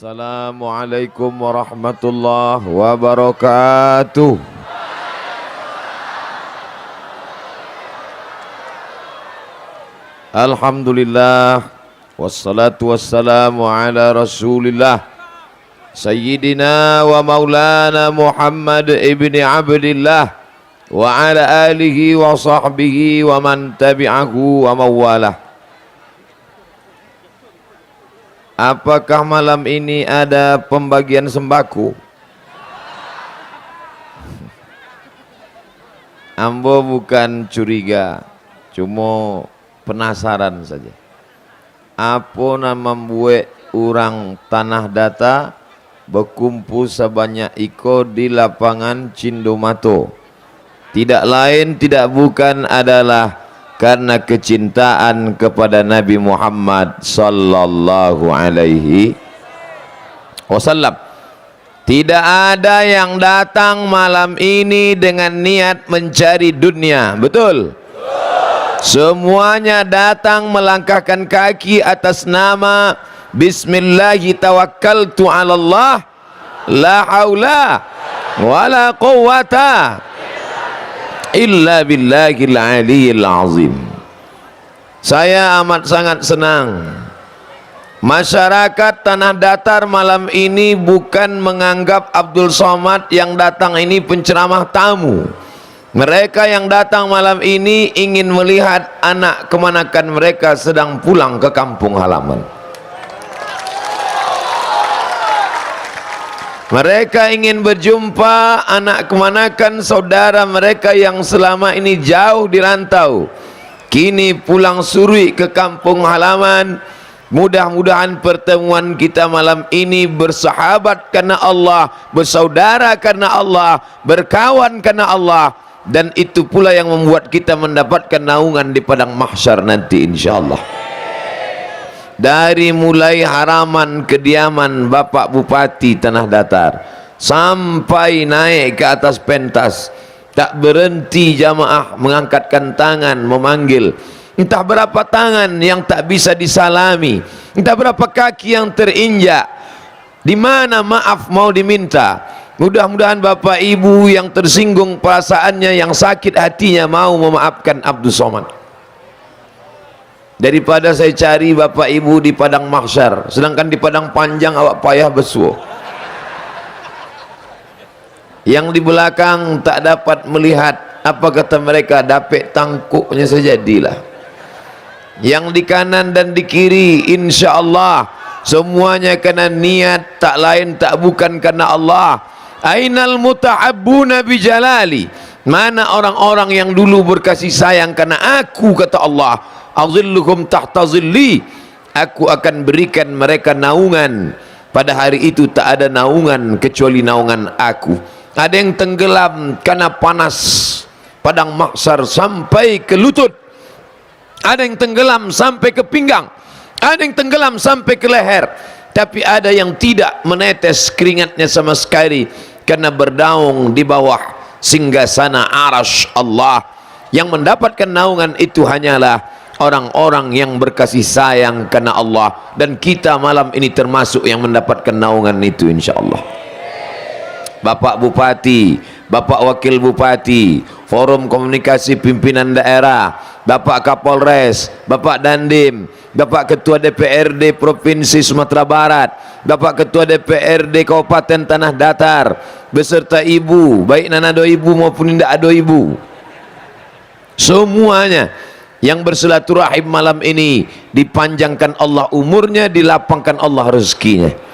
Assalamualaikum warahmatullahi wabarakatuh. Alhamdulillah wassalatu wassalamu ala Rasulillah Sayyidina wa maulana Muhammad ibni Abdillah wa ala alihi wa sahbihi wa man tabi'ahu wa mawalah. Apakah malam ini ada pembagian sembako? Ambo bukan curiga, cuma penasaran saja. Apa nama buat orang tanah data berkumpul sebanyak iko di lapangan Cindomato? Tidak lain tidak bukan adalah karena kecintaan kepada Nabi Muhammad sallallahu alaihi wasallam. Tidak ada yang datang malam ini dengan niat mencari dunia, betul? Semuanya datang melangkahkan kaki atas nama Bismillahi tawakkaltu ala Allah la haula wala quwwata illa billahil aliyil azim. Saya amat sangat senang masyarakat tanah datar malam ini bukan menganggap Abdul Somad yang datang ini penceramah tamu. Mereka yang datang malam ini ingin melihat anak kemanakan mereka sedang pulang ke kampung halaman. Mereka ingin berjumpa anak kemanakan saudara mereka yang selama ini jauh di rantau, kini pulang surui ke kampung halaman. Mudah-mudahan pertemuan kita malam ini bersahabat karena Allah, bersaudara karena Allah, berkawan karena Allah, dan itu pula yang membuat kita mendapatkan naungan di padang mahsyar nanti insyaallah. Dari mulai haraman kediaman Bapak Bupati Tanah Datar sampai naik ke atas pentas, tak berhenti jamaah mengangkatkan tangan memanggil. Entah berapa tangan yang tak bisa disalami, entah berapa kaki yang terinjak, di mana maaf mau diminta. Mudah-mudahan Bapak Ibu yang tersinggung perasaannya, yang sakit hatinya mau memaafkan Abdul Somad. Daripada saya cari Bapak Ibu di padang mahsyar, sedangkan di padang panjang awak payah bersuah. Yang di belakang tak dapat melihat, apa kata mereka, dapet tangkuknya sejadilah. Yang di kanan dan di kiri insya Allah semuanya karena niat, tak lain tak bukan karena Allah. Ainal muta'abbuna bijalali, mana orang-orang yang dulu berkasih sayang karena aku, kata Allah, azilluhum tahta zilli, aku akan berikan mereka naungan. Pada hari itu tak ada naungan kecuali naungan aku. Ada yang tenggelam karena panas padang mahsyar sampai ke lutut, ada yang tenggelam sampai ke pinggang, ada yang tenggelam sampai ke leher, tapi ada yang tidak menetes keringatnya sama sekali karena berdaung di bawah singgasana arasy Allah. Yang mendapatkan naungan itu hanyalah orang-orang yang berkasih sayang karena Allah, dan kita malam ini termasuk yang mendapatkan naungan itu insyaallah. Bapak Bupati, Bapak Wakil Bupati, Forum Komunikasi Pimpinan Daerah, Bapak Kapolres, Bapak Dandim, Bapak Ketua DPRD Provinsi Sumatera Barat, Bapak Ketua DPRD Kabupaten Tanah Datar, beserta ibu, baik nanado ibu maupun tidak ado ibu, semuanya yang bersilaturahim malam ini dipanjangkan Allah umurnya, dilapangkan Allah rezekinya.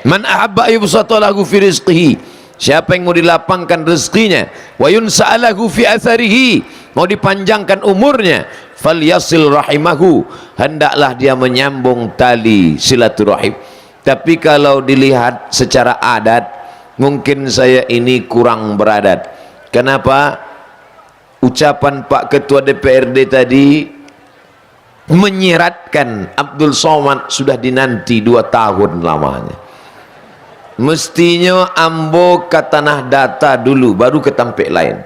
Man ahabba yubsatalahu fi rizqihi, siapa yang mau dilapangkan rezekinya, wa yunsa'alahu fi atharihi, mau dipanjangkan umurnya, falyasil rahimahu, hendaklah dia menyambung tali silaturahim. Tapi kalau dilihat secara adat, mungkin saya ini kurang beradat. Kenapa? Ucapan Pak Ketua DPRD tadi menyiratkan Abdul Somad sudah dinanti 2 tahun lamanya. Mestinya ambo ke tanah data dulu baru ke tampik lain.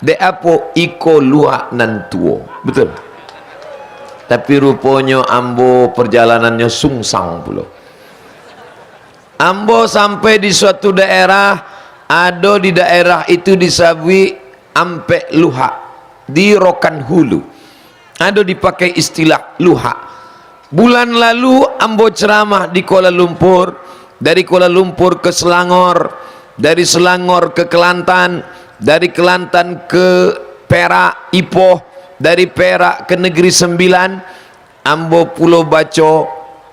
De apo iko luak nan tuo, betul. Tapi rupanya ambo perjalanannya sungsang pula. Ambo sampai di suatu daerah, ada di daerah itu disabui ampe luha di Rokan Hulu, ada dipakai istilah luha. Bulan lalu ambo ceramah di Kuala Lumpur, dari Kuala Lumpur ke Selangor, dari Selangor ke Kelantan, dari Kelantan ke Perak, Ipoh, dari Perak ke Negeri Sembilan. Ambo pulau baco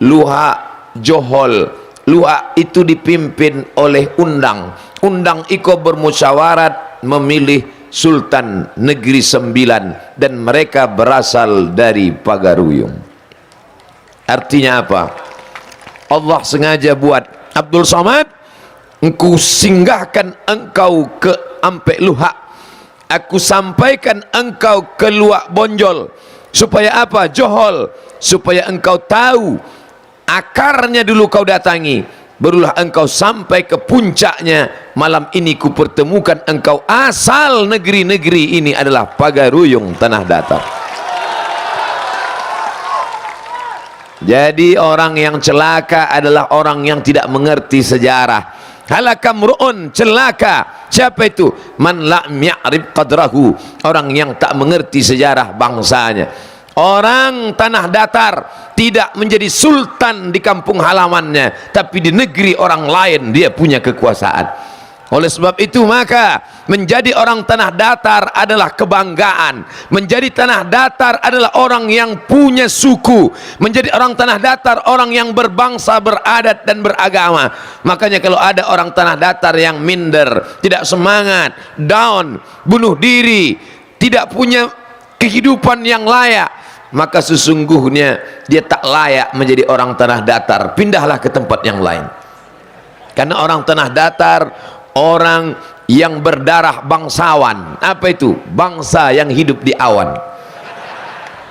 luha Johol. Luha itu dipimpin oleh undang. Undang iko bermusyawarat memilih Sultan Negeri Sembilan, dan mereka berasal dari Pagaruyung. Artinya apa? Allah sengaja buat, Abdul Somad, engkau singgahkan engkau ke Ampe Luha, aku sampaikan engkau ke Luak Bonjol. Supaya apa? Johol. Supaya engkau tahu akarnya dulu kau datangi, barulah engkau sampai ke puncaknya. Malam ini ku pertemukan engkau, asal negeri-negeri ini adalah Pagaruyung, tanah datar. Jadi orang yang celaka adalah orang yang tidak mengerti sejarah. Halakamru'un, celaka. Siapa itu? Man lam ya'rif qadrahu, orang yang tak mengerti sejarah bangsanya. Orang tanah datar tidak menjadi sultan di kampung halamannya, tapi di negeri orang lain dia punya kekuasaan. Oleh sebab itu maka menjadi orang tanah datar adalah kebanggaan. Menjadi tanah datar adalah orang yang punya suku. Menjadi orang tanah datar orang yang berbangsa, beradat dan beragama. Makanya kalau ada orang tanah datar yang minder, tidak semangat, down, bunuh diri, tidak punya kehidupan yang layak, maka sesungguhnya dia tak layak menjadi orang tanah datar. Pindahlah ke tempat yang lain. Karena orang tanah datar orang yang berdarah bangsawan. Apa itu? Bangsa yang hidup di awan.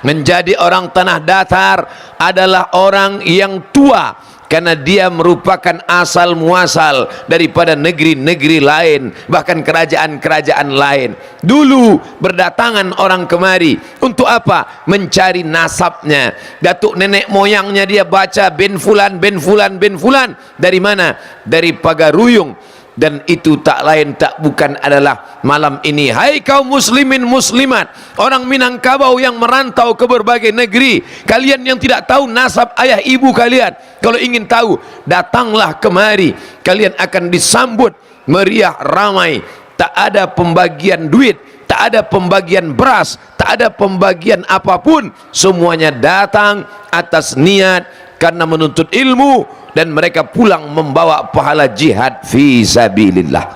Menjadi orang tanah datar adalah orang yang tua, karena dia merupakan asal muasal daripada negeri-negeri lain, bahkan kerajaan-kerajaan lain. Dulu berdatangan orang kemari untuk apa? Mencari nasabnya. Datuk nenek moyangnya dia baca bin fulan, bin fulan, bin fulan. Dari mana? Dari Pagaruyung. Dan itu tak lain tak bukan adalah malam ini, hai kaum muslimin muslimat, orang Minangkabau yang merantau ke berbagai negeri, kalian yang tidak tahu nasab ayah ibu kalian, kalau ingin tahu datanglah kemari. Kalian akan disambut meriah ramai. Tak ada pembagian duit, tak ada pembagian beras, tak ada pembagian apapun. Semuanya datang atas niat karena menuntut ilmu, dan mereka pulang membawa pahala jihad fi sabilillah.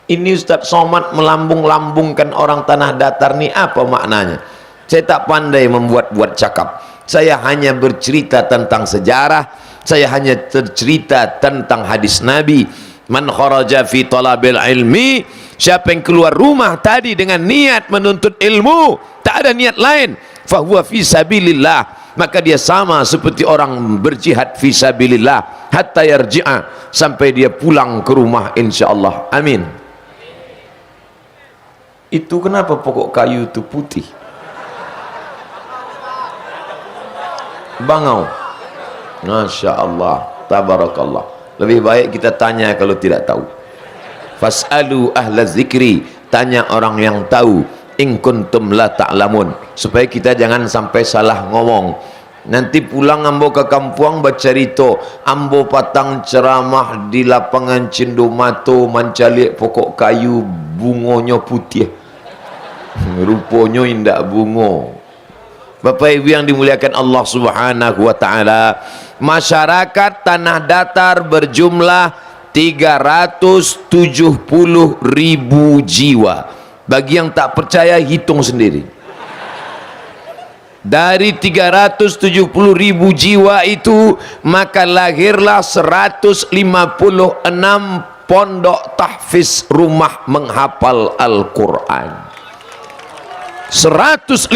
Ini Ustaz Somad melambung-lambungkan orang tanah datar ni apa maknanya? Saya tak pandai membuat-buat cakap. Saya hanya bercerita tentang sejarah, saya hanya bercerita tentang hadis Nabi. Man kharaja fi talabil ilmi, siapa yang keluar rumah tadi dengan niat menuntut ilmu, tak ada niat lain, fahuwa fi sabilillah, maka dia sama seperti orang berjihad fi sabilillah hatta yarji'a, sampai dia pulang ke rumah insyaallah. Amin. Itu kenapa pokok kayu itu putih? Bangau. Masya Allah, tabarakallah. Lebih baik kita tanya kalau tidak tahu. Fas'alu ahla zikri, tanya orang yang tahu, in kuntum la ta'lamun, supaya kita jangan sampai salah ngomong. Nanti pulang ambo ke kampung bercerita, ambo patang ceramah di lapangan Cendomato Mancalik pokok kayu bungonya putih. Rupanya indak bungo. Bapak Ibu yang dimuliakan Allah Subhanahu wa taala, masyarakat tanah datar berjumlah 370.000 jiwa. Bagi yang tak percaya, hitung sendiri. Dari 370.000 jiwa itu, maka lahirlah 156 pondok tahfiz, rumah menghafal Al-Quran. 156.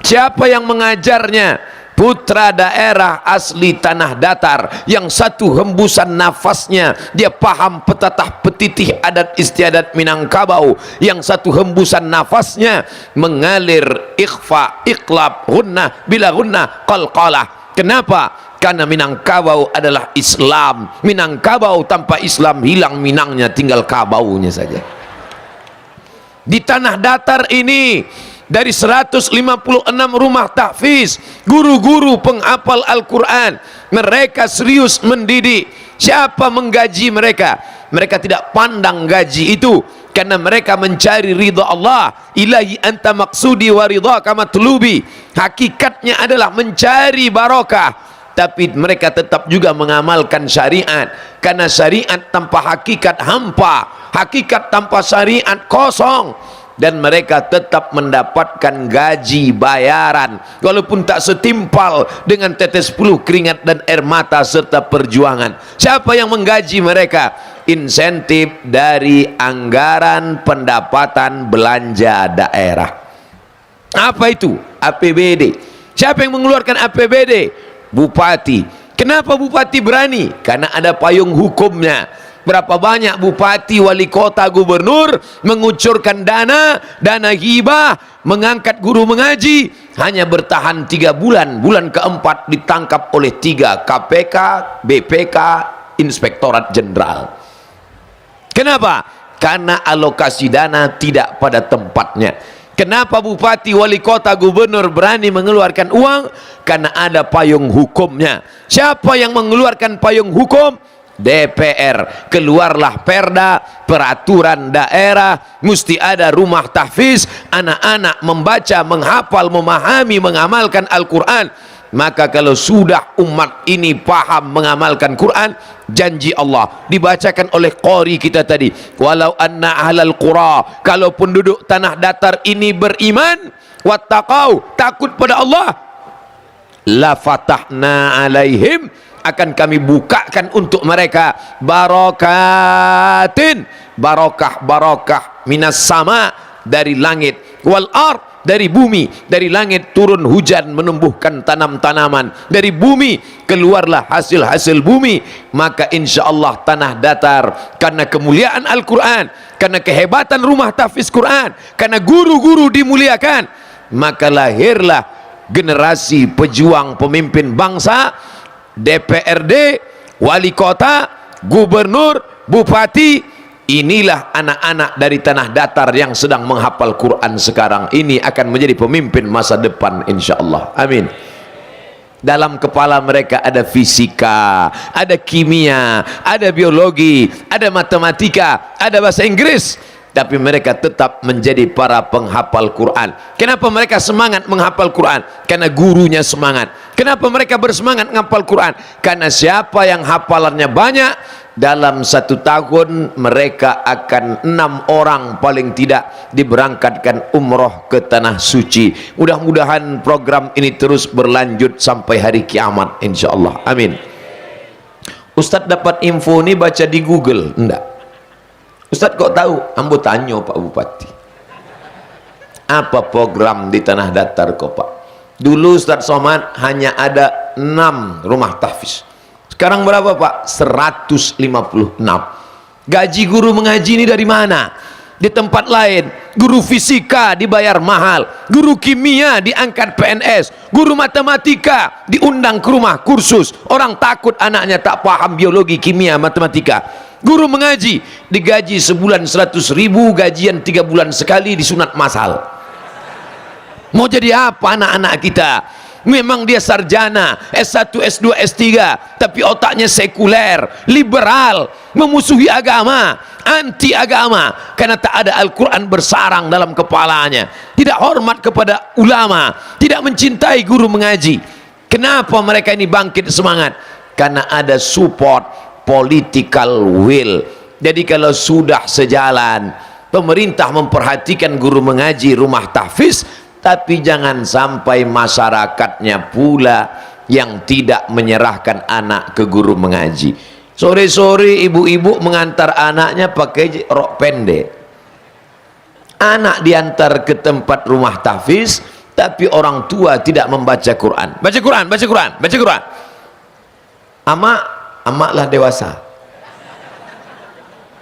Siapa yang mengajarnya? Putra daerah asli tanah datar, yang satu hembusan nafasnya dia paham petatah petitih adat istiadat Minangkabau, yang satu hembusan nafasnya mengalir ikhfa, iqlab, gunnah, bila gunnah, qalqalah. Kenapa? karena Minangkabau adalah Islam. Minangkabau tanpa Islam hilang Minangnya, tinggal kabaunya saja. Di tanah datar ini dari 156 rumah tahfiz, guru-guru penghafal Al-Quran, mereka serius mendidik. Siapa menggaji mereka? Mereka tidak pandang gaji itu, karena mereka mencari ridha Allah. Ilahi anta maksudi wa ridha kama tulubi. Hakikatnya adalah mencari barokah, tapi mereka tetap juga mengamalkan syariat, karena syariat tanpa hakikat hampa, hakikat tanpa syariat kosong. Dan mereka tetap mendapatkan gaji bayaran walaupun tak setimpal dengan tetes puluh keringat dan air mata serta perjuangan. Siapa yang menggaji mereka? Insentif dari anggaran pendapatan belanja daerah. Apa itu? APBD. Siapa yang mengeluarkan APBD? Bupati. Kenapa bupati berani? Karena ada payung hukumnya. Berapa banyak bupati, wali kota, gubernur mengucurkan dana hibah, mengangkat guru mengaji, hanya bertahan 3 bulan. Bulan keempat ditangkap oleh 3 KPK, BPK, Inspektorat Jenderal. Kenapa? Karena alokasi dana tidak pada tempatnya. Kenapa bupati, wali kota, gubernur berani mengeluarkan uang? Karena ada payung hukumnya. Siapa yang mengeluarkan payung hukum? DPR. Keluarlah perda, peraturan daerah, mesti ada rumah tahfiz, anak-anak membaca, menghafal, memahami, mengamalkan Al-Quran. Maka kalau sudah umat ini paham mengamalkan Quran, janji Allah dibacakan oleh qari kita tadi, walau anna ahlal qura, kalau penduduk tanah datar ini beriman, wattaqau, takut pada Allah, la fatahna alaihim, akan kami bukakan untuk mereka barakatin, barokah minas sama, dari langit, wal ard, dari bumi. Dari langit turun hujan menumbuhkan tanam-tanaman, dari bumi keluarlah hasil-hasil bumi. Maka insya Allah tanah datar, karena kemuliaan Al-Quran, karena kehebatan rumah tahfiz Quran, karena guru-guru dimuliakan, maka lahirlah generasi pejuang pemimpin bangsa. DPRD, wali kota, gubernur, bupati, inilah anak-anak dari tanah datar yang sedang menghafal Quran sekarang ini akan menjadi pemimpin masa depan insyaallah. Amin. Dalam kepala mereka ada fisika, ada kimia, ada biologi, ada matematika, ada bahasa Inggris, tapi mereka tetap menjadi para penghafal Quran. Kenapa mereka semangat menghafal Quran? Karena gurunya semangat. Kenapa mereka bersemangat menghafal Quran? Karena siapa yang hafalannya banyak, dalam 1 tahun mereka akan 6 orang paling tidak diberangkatkan umroh ke tanah suci. Mudah-mudahan program ini terus berlanjut sampai hari kiamat insyaallah. Amin. Ustadz dapat info ini baca di Google? Enggak. Ustadz kok tahu? Ambo tanya Pak Bupati, apa program di tanah datar kok Pak? Dulu Ustadz Somad hanya ada 6 rumah tahfiz. Sekarang berapa Pak? 156. Gaji guru mengaji ini dari mana? Di tempat lain guru fisika dibayar mahal, guru kimia diangkat PNS, guru matematika diundang ke rumah kursus. Orang takut anaknya tak paham biologi, kimia, matematika. Guru mengaji digaji sebulan 100.000, gajian 3 bulan sekali, disunat masal. Mau jadi apa anak-anak kita? Memang dia sarjana S1, S2, S3, tapi otaknya sekuler, liberal, memusuhi agama, anti agama, karena tak ada Al-Quran bersarang dalam kepalanya, tidak hormat kepada ulama, tidak mencintai guru mengaji. Kenapa mereka ini bangkit semangat? Karena ada support political will. Jadi kalau sudah sejalan, pemerintah memperhatikan guru mengaji, rumah tahfiz, tapi jangan sampai masyarakatnya pula yang tidak menyerahkan anak ke guru mengaji. Sore-sore ibu-ibu mengantar anaknya pakai rok pendek, anak diantar ke tempat rumah tahfiz, tapi orang tua tidak membaca Quran. Baca Quran, baca Quran, baca Quran. Amaklah dewasa.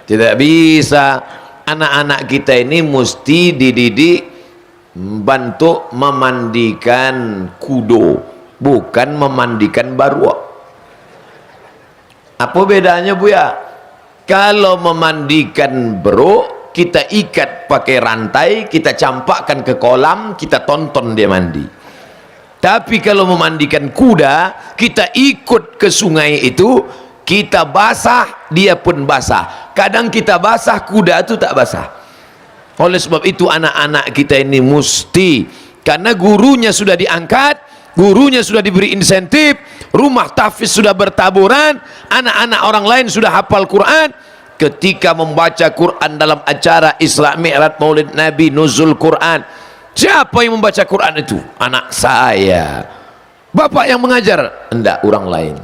Tidak bisa. Anak-anak kita ini mesti dididik bantu memandikan kudo, bukan memandikan barwa. Apa bedanya Bu ya? Kalau memandikan bro, kita ikat pakai rantai, kita campakkan ke kolam, kita tonton dia mandi. Tapi kalau memandikan kuda, kita ikut ke sungai itu, kita basah, dia pun basah. Kadang kita basah, kuda itu tak basah. Oleh sebab itu anak-anak kita ini mesti, karena gurunya sudah diangkat, gurunya sudah diberi insentif, rumah tahfiz sudah bertaburan, anak-anak orang lain sudah hafal Quran. Ketika membaca Quran dalam acara Isra Mi'raj Maulid Nabi, nuzul Quran, siapa yang membaca Quran itu? Anak saya. Bapak yang mengajar? Enggak, orang lain.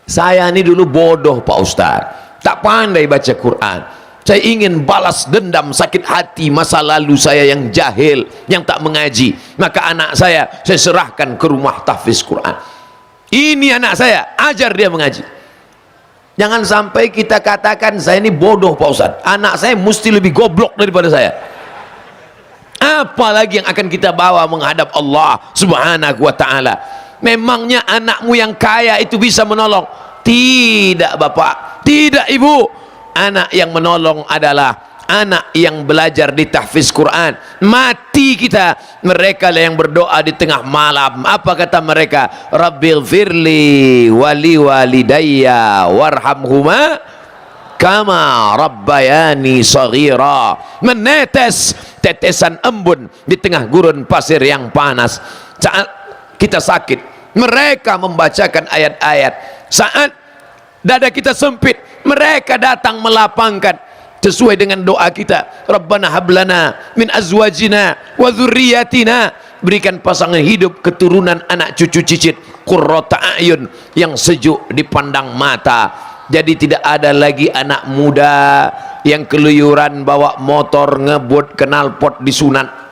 Saya ini dulu bodoh Pak Ustaz, tak pandai baca Quran. Saya ingin balas dendam sakit hati masa lalu saya yang jahil, yang tak mengaji. Maka anak saya serahkan ke rumah tahfiz Quran. Ini anak saya, ajar dia mengaji. Jangan sampai kita katakan saya ini bodoh Pak Ustaz, anak saya mesti lebih goblok daripada saya. Apalagi yang akan kita bawa menghadap Allah Subhanahu wa ta'ala. Memangnya anakmu yang kaya itu bisa menolong? Tidak Bapak, tidak Ibu. Anak yang menolong adalah anak yang belajar di tahfiz Quran. Mati kita, mereka lah yang berdoa di tengah malam. Apa kata mereka? Rabbighfirli wali walidayya warhamhuma kama rabbayani saghira. Menetes tetesan embun di tengah gurun pasir yang panas. Saat kita sakit, mereka membacakan ayat-ayat. Saat dada kita sempit, mereka datang melapangkan sesuai dengan doa kita. Rabbana hablana min azwajina wa dzurriyyatina, berikan pasangan hidup, keturunan, anak cucu cicit, qurrata a'yun, yang sejuk dipandang mata. Jadi tidak ada lagi anak muda yang keluyuran bawa motor ngebut knalpot disunat.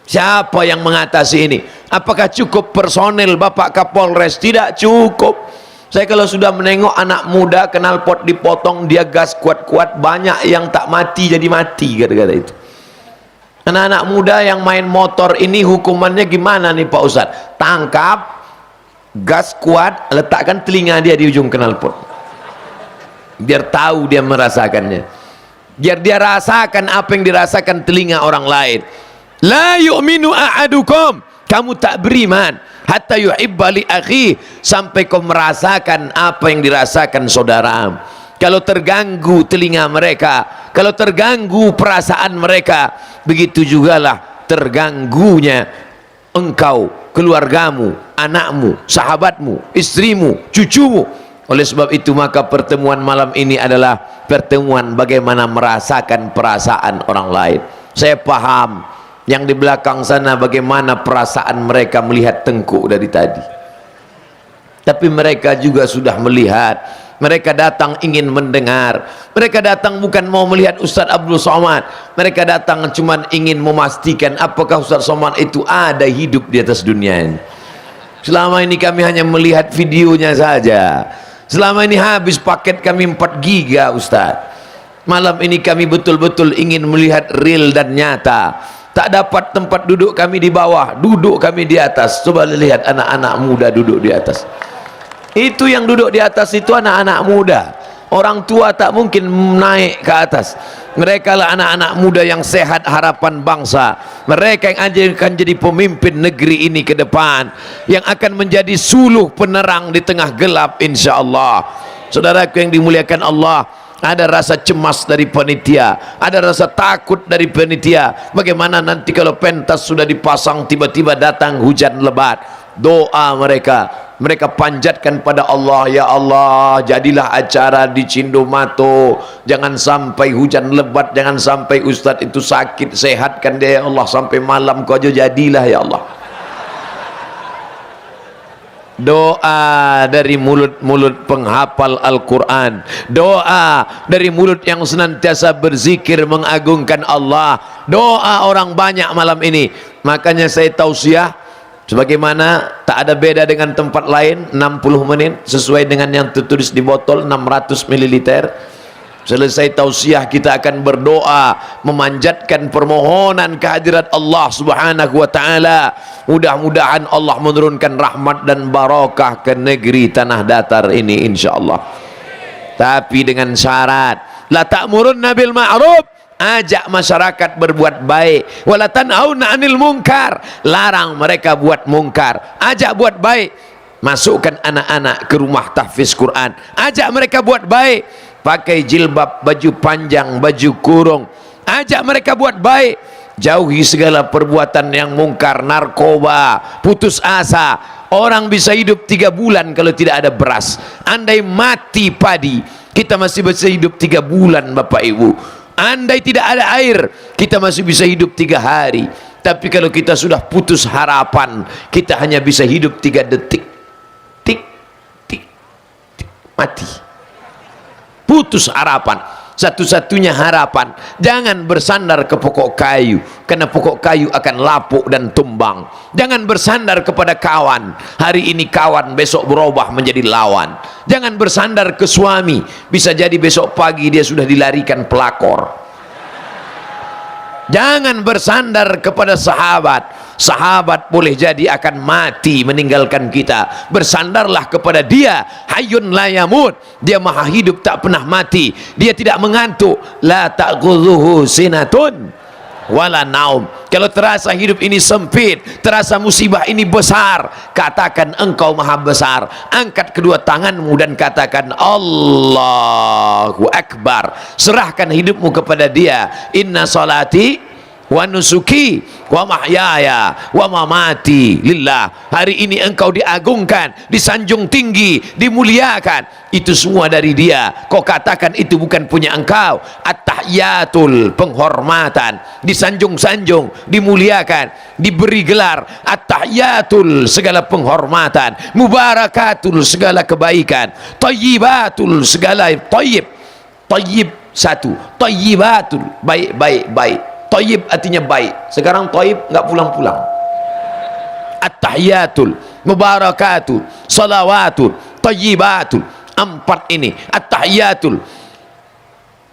Siapa yang mengatasi ini? Apakah cukup personel Bapak Kapolres? Tidak cukup. Saya kalau sudah menengok anak muda knalpot dipotong, dia gas kuat-kuat, banyak yang tak mati jadi mati kata-kata itu. Anak-anak muda yang main motor ini hukumannya gimana nih Pak Ustadz? Tangkap, gas kuat, letakkan telinga dia di ujung knalpot, biar tahu dia merasakannya, biar dia rasakan apa yang dirasakan telinga orang lain. La yu'minu a'adukum, kamu tak beriman hatta yuhibba li akhi, sampai kau merasakan apa yang dirasakan saudara. Kalau terganggu telinga mereka, kalau terganggu perasaan mereka, begitu jugalah terganggunya engkau, keluargamu, anakmu, sahabatmu, istrimu, cucumu. Oleh sebab itu maka pertemuan malam ini adalah pertemuan bagaimana merasakan perasaan orang lain. Saya paham yang di belakang sana bagaimana perasaan mereka melihat Tengku dari tadi, tapi mereka juga sudah melihat. Mereka datang ingin mendengar, mereka datang bukan mau melihat Ustaz Abdul Somad, mereka datang cuma ingin memastikan apakah Ustaz Somad itu ada hidup di atas dunia ini. Selama ini kami hanya melihat videonya saja, selama ini habis paket kami 4 giga Ustaz. Malam ini kami betul-betul ingin melihat real dan nyata. Tak dapat tempat duduk kami di bawah, duduk kami di atas. Coba lihat anak-anak muda duduk di atas. Itu yang duduk di atas itu anak-anak muda. Orang tua tak mungkin naik ke atas. Mereka lah anak-anak muda yang sehat, harapan bangsa. Mereka yang akan jadi pemimpin negeri ini ke depan, yang akan menjadi suluh penerang di tengah gelap insya-Allah. Saudaraku yang dimuliakan Allah, ada rasa cemas dari panitia, ada rasa takut dari panitia. Bagaimana nanti kalau pentas sudah dipasang tiba-tiba datang hujan lebat? Doa mereka panjatkan pada Allah, ya Allah, jadilah acara di Cindomato, jangan sampai hujan lebat, jangan sampai Ustadz itu sakit, sehatkan dia ya Allah, sampai malam kau aja jadilah ya Allah. Doa dari mulut-mulut penghafal Al-Quran, doa dari mulut yang senantiasa berzikir mengagungkan Allah, doa orang banyak malam ini. Makanya saya tausiah, sebagaimana tak ada beda dengan tempat lain, 60 menit sesuai dengan yang tertulis di botol 600 ml. Selesai tausiah kita akan berdoa memanjatkan permohonan kehadirat Allah Subhanahu wa taala. Mudah-mudahan Allah menurunkan rahmat dan barakah ke negeri tanah datar ini insyaallah. Tapi dengan syarat, la ta'murunna bil ma'ruf, ajak masyarakat berbuat baik, wala tanhauna 'anil munkar, larang mereka buat mungkar, ajak buat baik. Masukkan anak-anak ke rumah tahfiz Quran, ajak mereka buat baik. Pakai jilbab, baju panjang, baju kurung, ajak mereka buat baik. Jauhi segala perbuatan yang mungkar, narkoba, putus asa. Orang bisa hidup 3 bulan kalau tidak ada beras. Andai mati padi, kita masih bisa hidup 3 bulan Bapak Ibu. Andai tidak ada air, kita masih bisa hidup 3 hari. Tapi kalau kita sudah putus harapan, kita hanya bisa hidup 3 detik. Tik, tik, tik, mati. Putus harapan. Satu-satunya harapan, jangan bersandar ke pokok kayu, karena pokok kayu akan lapuk dan tumbang. Jangan bersandar kepada kawan, hari ini kawan, besok berubah menjadi lawan. Jangan bersandar ke suami, bisa jadi besok pagi dia sudah dilarikan pelakor. Jangan bersandar kepada sahabat, sahabat boleh jadi akan mati meninggalkan kita. Bersandarlah kepada dia, hayyun la yamut, dia maha hidup tak pernah mati, dia tidak mengantuk, la ta'khudhuhu sinatun wala naum. Kalau terasa hidup ini sempit, terasa musibah ini besar, katakan engkau maha besar. Angkat kedua tanganmu dan katakan Allahu Akbar. Serahkan hidupmu kepada dia. Inna salati wa nusuki wa mahyaya wa mamati lillah. Hari ini engkau diagungkan, disanjung tinggi, dimuliakan. Itu semua dari dia. Kau katakan itu bukan punya engkau. At-tahiyatul, penghormatan, disanjung-sanjung, dimuliakan, diberi gelar. At-tahiyatul, segala penghormatan. Mubarakatul, segala kebaikan. Tayyibatul, segala tayyib. Tayyib satu, tayyibatul, baik-baik. Tayyib artinya baik. Sekarang tayyib enggak pulang-pulang. At-tahiyatul, mubarakatul, salawatul, tayyibatul. 4 ini. At-tahiyatul,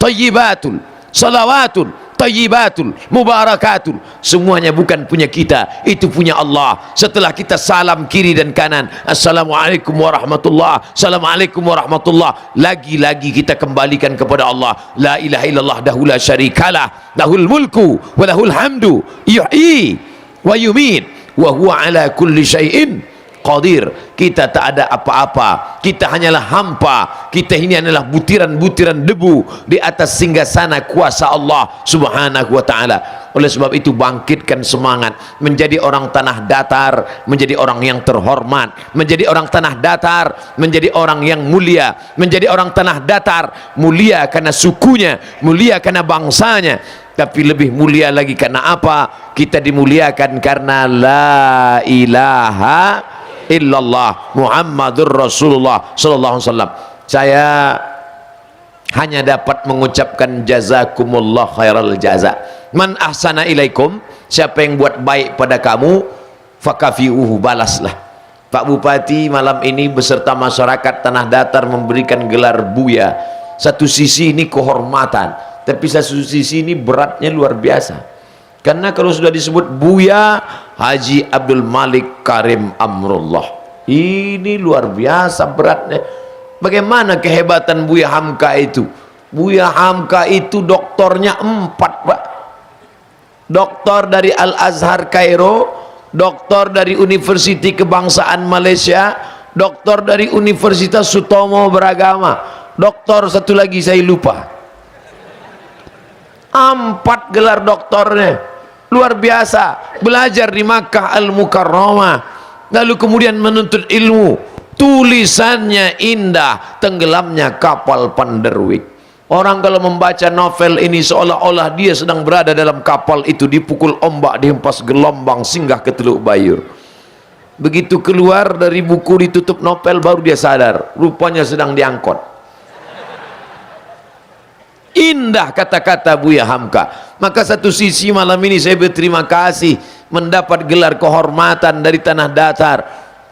tayyibatul, salawatul, tayyibatul, mubarakatul. Semuanya bukan punya kita, itu punya Allah. Setelah kita salam kiri dan kanan, assalamualaikum warahmatullah, assalamualaikum warahmatullah, lagi-lagi kita kembalikan kepada Allah. La ilaha illallah dahu la syarikalah, lahul mulku wa lahul hamdu, yuhyi wa yumit wa huwa ala kulli syai'in qadir. Kita tak ada apa-apa, kita hanyalah hampa, kita ini adalah butiran-butiran debu di atas singgasana kuasa Allah Subhanahu wa ta'ala. Oleh sebab itu bangkitkan semangat, menjadi orang tanah datar, menjadi orang yang terhormat, menjadi orang tanah datar, menjadi orang yang mulia, menjadi orang tanah datar, mulia karena sukunya, mulia karena bangsanya, tapi lebih mulia lagi karena apa? Kita dimuliakan karena la ilaha illallah Muhammadur Rasulullah sallallahu alaihi wasallam. Saya hanya dapat mengucapkan jazakumullah khairal jaza. Man ahsana ilaikum, siapa yang buat baik pada kamu, fakafiuhu, balaslah. Pak Bupati malam ini beserta masyarakat tanah datar memberikan gelar buya. Satu sisi ini kehormatan, tapi satu sisi ini beratnya luar biasa. Karena kalau sudah disebut Buya Haji Abdul Malik Karim Amrullah, ini luar biasa beratnya. Bagaimana kehebatan Buya Hamka itu? Buya Hamka itu doktornya 4, Pak. Doktor dari Al-Azhar Kairo, doktor dari Universiti Kebangsaan Malaysia, doktor dari Universitas Sutomo Beragama, doktor satu lagi saya lupa. 4 gelar doktornya. Luar biasa. Belajar di Makkah Al-Mukarramah, lalu kemudian menuntut ilmu. Tulisannya indah, tenggelamnya kapal Panderwick. Orang kalau membaca novel ini seolah-olah dia sedang berada dalam kapal itu, dipukul ombak, dihempas gelombang, singgah ke Teluk Bayur. Begitu keluar dari buku ditutup novel, baru dia sadar rupanya sedang diangkut. Indah kata-kata Buya Hamka. Maka satu sisi malam ini saya berterima kasih mendapat gelar kehormatan dari tanah datar,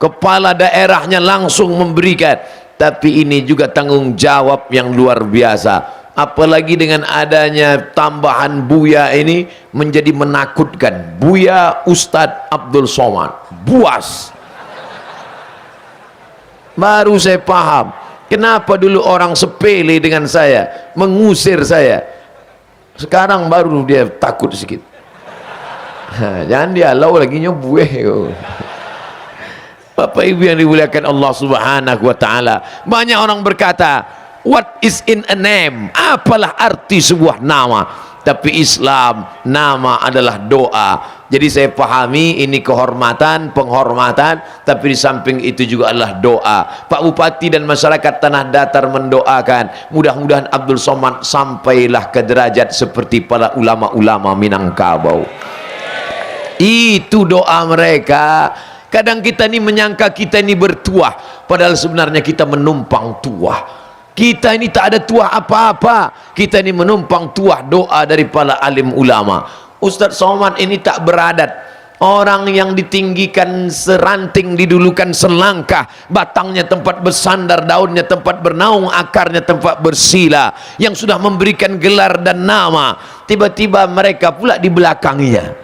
kepala daerahnya langsung memberikan. Tapi ini juga tanggung jawab yang luar biasa. apalagi dengan adanya tambahan Buya ini menjadi menakutkan. Buya Ustadz Abdul Somad, buas. Baru saya paham kenapa dulu orang sepele dengan saya, mengusir saya. Sekarang baru dia takut sedikit. Jangan dialau lagi nyobueh. Bapak Ibu yang dimuliakan Allah Subhanahu wa taala, banyak orang berkata, what is in a name? Apalah arti sebuah nama? Tapi Islam, nama adalah doa. Jadi saya pahami ini kehormatan, penghormatan, tapi di samping itu juga adalah doa. Pak Bupati dan masyarakat Tanah Datar mendoakan, mudah-mudahan Abdul Somad sampailah ke derajat seperti para ulama-ulama Minangkabau. Itu doa mereka. Kadang kita ini menyangka kita ini bertuah, padahal sebenarnya kita menumpang tuah. Kita ini tak ada tuah apa-apa, kita ini menumpang tuah doa dari para alim ulama. Ustadz Somad ini tak beradat, orang yang ditinggikan seranting didulukan selangkah, batangnya tempat bersandar, daunnya tempat bernaung, akarnya tempat bersila, yang sudah memberikan gelar dan nama, tiba-tiba mereka pula di belakangnya.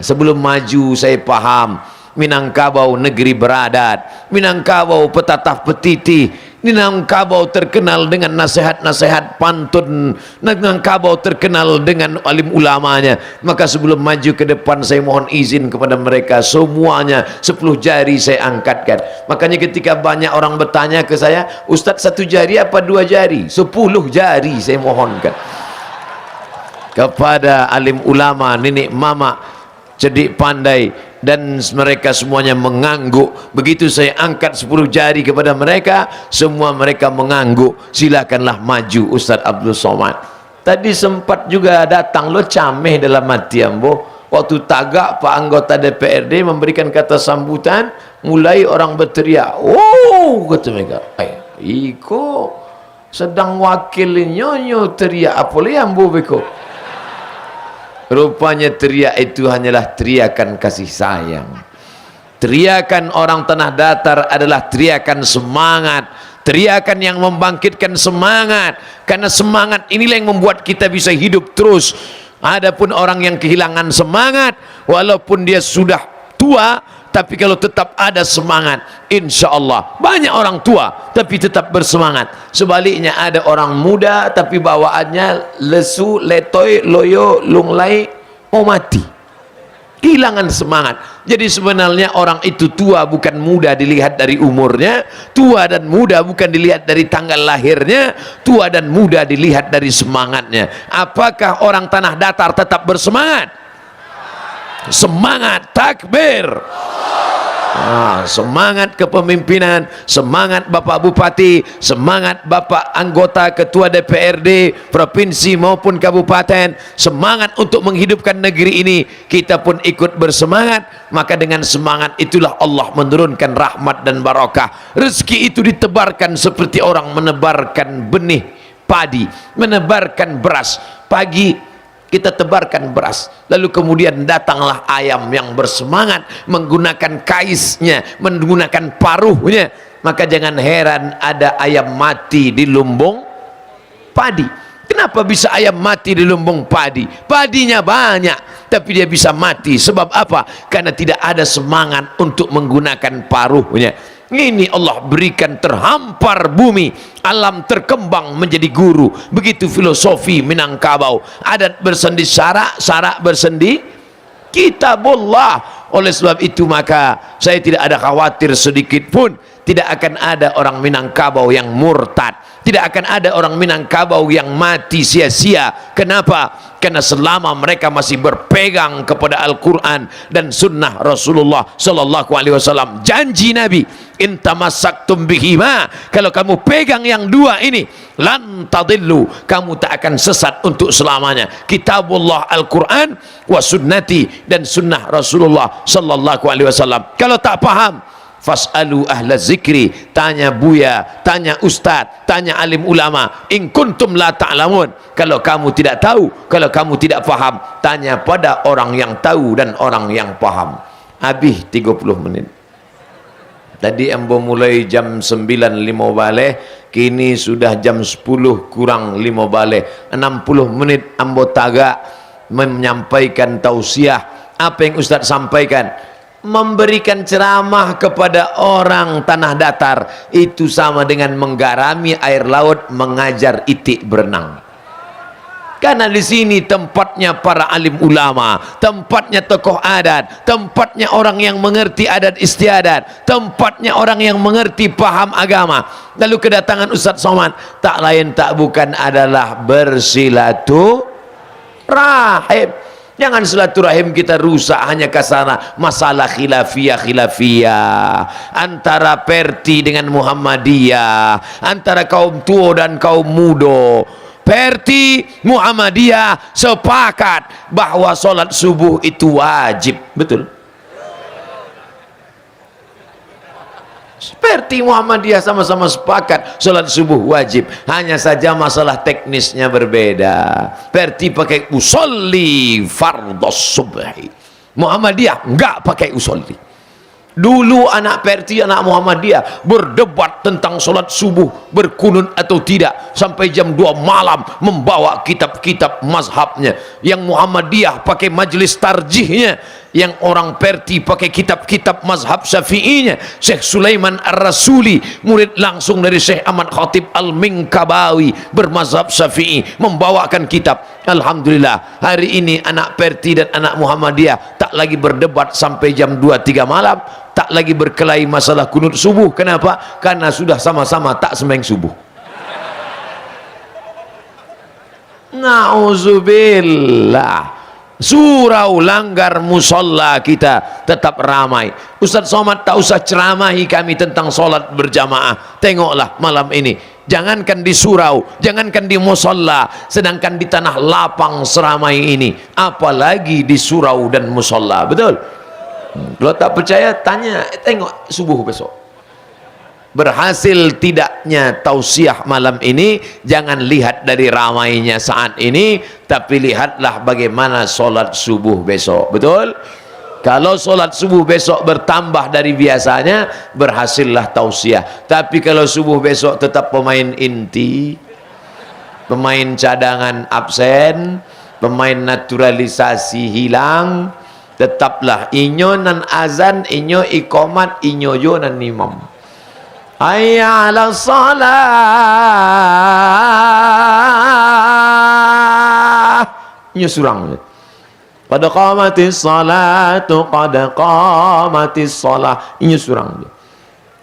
Sebelum maju saya paham, Minangkabau negeri beradat, Minangkabau petatah petiti, Minangkabau terkenal dengan nasihat-nasihat pantun, Minangkabau terkenal dengan alim ulamanya. Maka sebelum maju ke depan saya mohon izin kepada mereka semuanya, 10 jari saya angkatkan. Makanya ketika banyak orang bertanya ke saya, Ustadz 1 jari apa 2 jari? 10 jari saya mohonkan kepada alim ulama, nenek mama cerdik pandai, dan mereka semuanya mengangguk. Begitu saya angkat 10 jari kepada mereka, semua mereka mengangguk. Silakanlah maju Ustadz Abdul Somad. Tadi sempat juga datang lo cameh dalam hati ambo. Waktu tagak Pak anggota DPRD memberikan kata sambutan, mulai orang berteriak, oh kata mereka, iko sedang wakil nyonyo teriak apa le ambo beko. Rupanya teriak itu hanyalah teriakan kasih sayang. Teriakan orang Tanah Datar adalah teriakan semangat, teriakan yang membangkitkan semangat, karena semangat inilah yang membuat kita bisa hidup terus. Adapun orang yang kehilangan semangat, walaupun dia sudah tua, tapi kalau tetap ada semangat, insya Allah. Banyak orang tua tapi tetap bersemangat. Sebaliknya ada orang muda tapi bawaannya lesu, letoy, loyo, lunglai, mau mati, kehilangan semangat. Jadi sebenarnya orang itu tua bukan muda dilihat dari umurnya, tua dan muda bukan dilihat dari tanggal lahirnya, tua dan muda dilihat dari semangatnya. Apakah orang Tanah Datar tetap bersemangat? Semangat takbir. Semangat kepemimpinan, semangat Bapak Bupati, semangat Bapak anggota ketua DPRD provinsi maupun kabupaten, semangat untuk menghidupkan negeri ini. Kita pun ikut bersemangat. Maka dengan semangat itulah Allah menurunkan rahmat dan barakah. Rezeki itu ditebarkan seperti orang menebarkan benih padi, menebarkan beras. Pagi kita tebarkan beras, lalu kemudian datanglah ayam yang bersemangat menggunakan kaisnya, menggunakan paruhnya. Maka jangan heran ada ayam mati di lumbung padi. Kenapa bisa ayam mati di lumbung padi? Padinya banyak tapi dia bisa mati. Sebab apa? Karena tidak ada semangat untuk menggunakan paruhnya. Ini Allah berikan terhampar bumi, alam terkembang menjadi guru. Begitu filosofi Minangkabau. Adat bersendi syarak, syarak bersendi kitabullah. Oleh sebab itu maka saya tidak ada khawatir sedikit pun tidak akan ada orang Minangkabau yang murtad, tidak akan ada orang Minangkabau yang mati sia-sia. Kenapa? Karena selama mereka masih berpegang kepada Al-Quran dan Sunnah Rasulullah Sallallahu Alaihi Wasallam. Janji Nabi, intamasaktum bihima, kalau kamu pegang yang dua ini, lan tadillu, kamu tak akan sesat untuk selamanya. Kitabullah Al-Quran wa sunnati, dan Sunnah Rasulullah Sallallahu Alaihi Wasallam. Kalau tak paham, fas'alu ahla zikri, tanya buya, tanya ustaz, tanya alim ulama, in kuntum la ta'lamun. Kalau kamu tidak tahu, kalau kamu tidak paham, tanya pada orang yang tahu dan orang yang paham. Habis 30 menit. Tadi ambo mulai jam 9.05 balik, kini sudah jam 10 kurang 5 balik. 60 menit ambo tagak menyampaikan tausiah. Apa yang Ustaz sampaikan? Memberikan ceramah kepada orang tanah datar itu sama dengan menggarami air laut, mengajar itik berenang. Karena di sini tempatnya para alim ulama, tempatnya tokoh adat, tempatnya orang yang mengerti adat istiadat, tempatnya orang yang mengerti paham agama. Lalu kedatangan Ustaz Somad tak lain tak bukan adalah bersilaturahim. Jangan silaturahim kita rusak hanya kasana masalah khilafiyah antara Perti dengan Muhammadiyah, antara kaum tua dan kaum muda. Perti Muhammadiyah sepakat bahwa solat subuh itu wajib, betul? Perti Muhammadiyah sama-sama sepakat solat subuh wajib, hanya saja masalah teknisnya berbeda. Perti pakai usolli fardhos subhi, Muhammadiyah enggak pakai usolli. Dulu anak Perti, anak Muhammadiyah berdebat tentang solat subuh berkunut atau tidak sampai jam 2 malam, membawa kitab-kitab mazhabnya. Yang Muhammadiyah pakai majlis tarjihnya, yang orang Perti pakai kitab-kitab mazhab syafi'inya. Syekh Sulaiman Ar-Rasuli, murid langsung dari Syekh Ahmad Khatib Al-Minkabawi, bermazhab syafi'i, membawakan kitab. Alhamdulillah, hari ini anak Perti dan anak Muhammadiyah tak lagi berdebat sampai jam 2-3 malam, tak lagi berkelahi masalah kunut subuh. Kenapa? Karena sudah sama-sama tak sembahyang subuh. Nauzubillah. Surau langgar musolla kita tetap ramai. Ustaz Somad tak usah ceramahi kami tentang solat berjamaah. Tengoklah malam ini, jangankan di surau, jangankan di musolla, sedangkan di tanah lapang seramai ini, apalagi di surau dan musolla. Betul? Kalau tak percaya tanya, tengok subuh besok. Berhasil tidaknya tausiah malam ini, jangan lihat dari ramainya saat ini, tapi lihatlah bagaimana solat subuh besok. Betul? Kalau solat subuh besok bertambah dari biasanya, berhasillah tausiah. Tapi kalau subuh besok tetap pemain inti, pemain cadangan absen, pemain naturalisasi hilang, tetaplah inyo nan azan, inyo ikomat, inyo yo nan imam. Hayya 'ala shalah, inyo surang. Qad qamatis salatu, qad qamatis salah, inyo surang.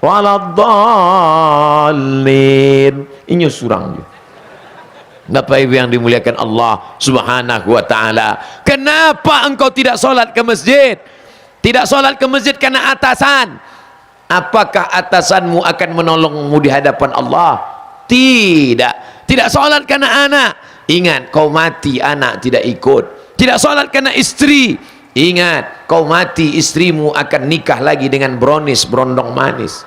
Waladdallin, inyo surang. Bapak Ibu yang dimuliakan Allah Subhanahu wa taala, kenapa engkau tidak solat ke masjid? Tidak solat ke masjid karena atasan. Apakah atasanmu akan menolongmu di hadapan Allah? Tidak. Tidak solat karena anak. Ingat, kau mati anak tidak ikut. Tidak solat karena istri. Ingat, kau mati istrimu akan nikah lagi dengan bronis, berondong manis.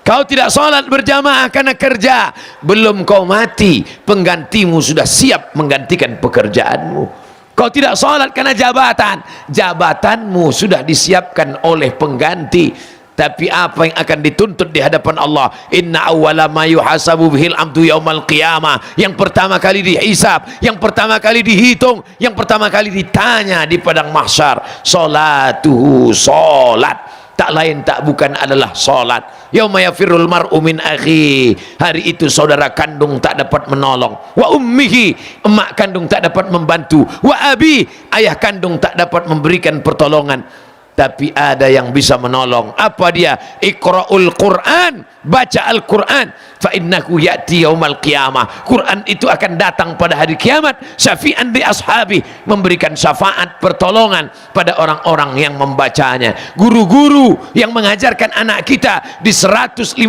Kau tidak solat berjamaah karena kerja. Belum kau mati, penggantimu sudah siap menggantikan pekerjaanmu. Kau tidak sholat karena jabatan, jabatanmu sudah disiapkan oleh pengganti. Tapi apa yang akan dituntut di hadapan Allah? Inna awwala ma yuhasabu bihil abdu yaumal qiyamah. Yang pertama kali dihisab, yang pertama kali dihitung, yang pertama kali ditanya di padang mahsyar, salatuhu, salat. Tak lain tak bukan adalah salat. Yauma yafirrul mar'u min akhi. Hari itu saudara kandung tak dapat menolong. Wa ummihi, emak kandung tak dapat membantu. Wa abi, ayah kandung tak dapat memberikan pertolongan. Tapi ada yang bisa menolong. Apa dia? Iqra'ul Quran, baca Al-Quran. Fa innahu ya'ti yaumal qiyamah. Quran itu akan datang pada hari kiamat. Syafi'an li ashabi, memberikan syafaat pertolongan pada orang-orang yang membacanya. Guru-guru yang mengajarkan anak kita di 156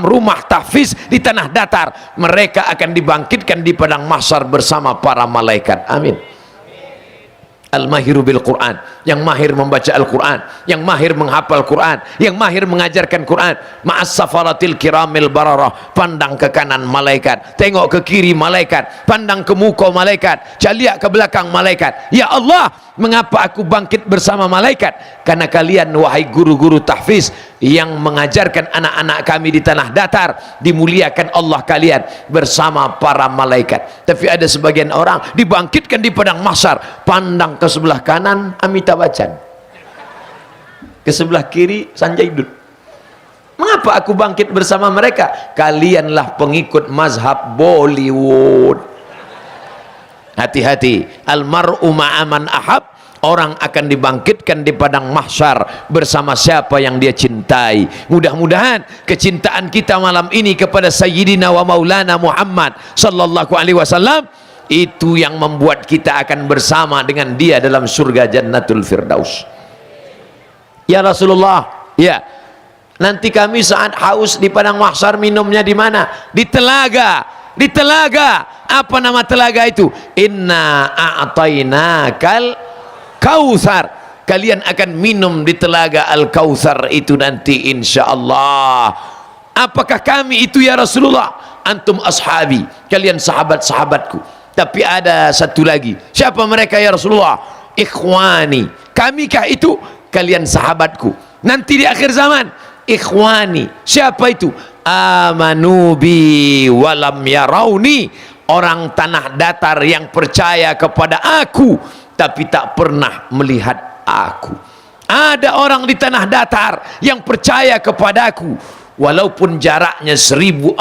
rumah tahfiz di tanah datar, mereka akan dibangkitkan di padang mahsyar bersama para malaikat. Amin. Al-mahiru bil Quran, yang mahir membaca Al-Quran, yang mahir menghafal Quran, yang mahir mengajarkan Quran. Ma'as safaratil kiramil bararah, pandang ke kanan malaikat, tengok ke kiri malaikat, pandang ke muka malaikat, caliak ke belakang malaikat. Ya Allah, mengapa aku bangkit bersama malaikat? Karena kalian wahai guru-guru tahfiz yang mengajarkan anak-anak kami di tanah datar, dimuliakan Allah kalian bersama para malaikat. Tapi ada sebagian orang dibangkitkan di padang mahsyar, pandang ke sebelah kanan Amitabh Bachchan, ke sebelah kiri Sanjay Dutt. Mengapa aku bangkit bersama mereka? Kalianlah pengikut mazhab Bollywood. Hati-hati, almar'u ma'aman ahab. Orang akan dibangkitkan di padang mahsyar bersama siapa yang dia cintai. Mudah-mudahan kecintaan kita malam ini kepada Sayyidina wa Maulana Muhammad sallallahu alaihi wasallam itu yang membuat kita akan bersama dengan dia dalam surga Jannatul Firdaus. Ya Rasulullah, ya, nanti kami saat haus di padang mahsyar minumnya di mana? Di telaga. Di telaga. Apa nama telaga itu? Inna a'tainakal Kautsar. Kalian akan minum di telaga Al-Kautsar itu nanti insyaallah. Apakah kami itu ya Rasulullah? Antum ashabi, kalian sahabat-sahabatku. Tapi ada satu lagi. Siapa mereka ya Rasulullah? Ikhwani. Kamikah itu? Kalian sahabatku. Nanti di akhir zaman, ikhwani. Siapa itu? Amanu bi walam yarauni. Orang tanah datar yang percaya kepada aku tapi tak pernah melihat aku. Ada orang di tanah datar yang percaya kepadaku walaupun jaraknya 1400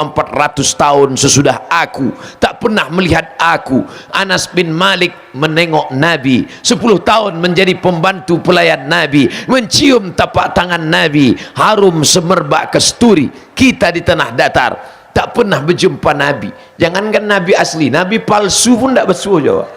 tahun sesudah aku, tak pernah melihat aku. Anas bin Malik menengok Nabi 10 tahun menjadi pembantu pelayan Nabi, mencium tapak tangan Nabi, harum semerbak kesturi. Kita di tanah datar tak pernah berjumpa Nabi. Jangankan Nabi asli, Nabi palsu pun tak bersuah jawab.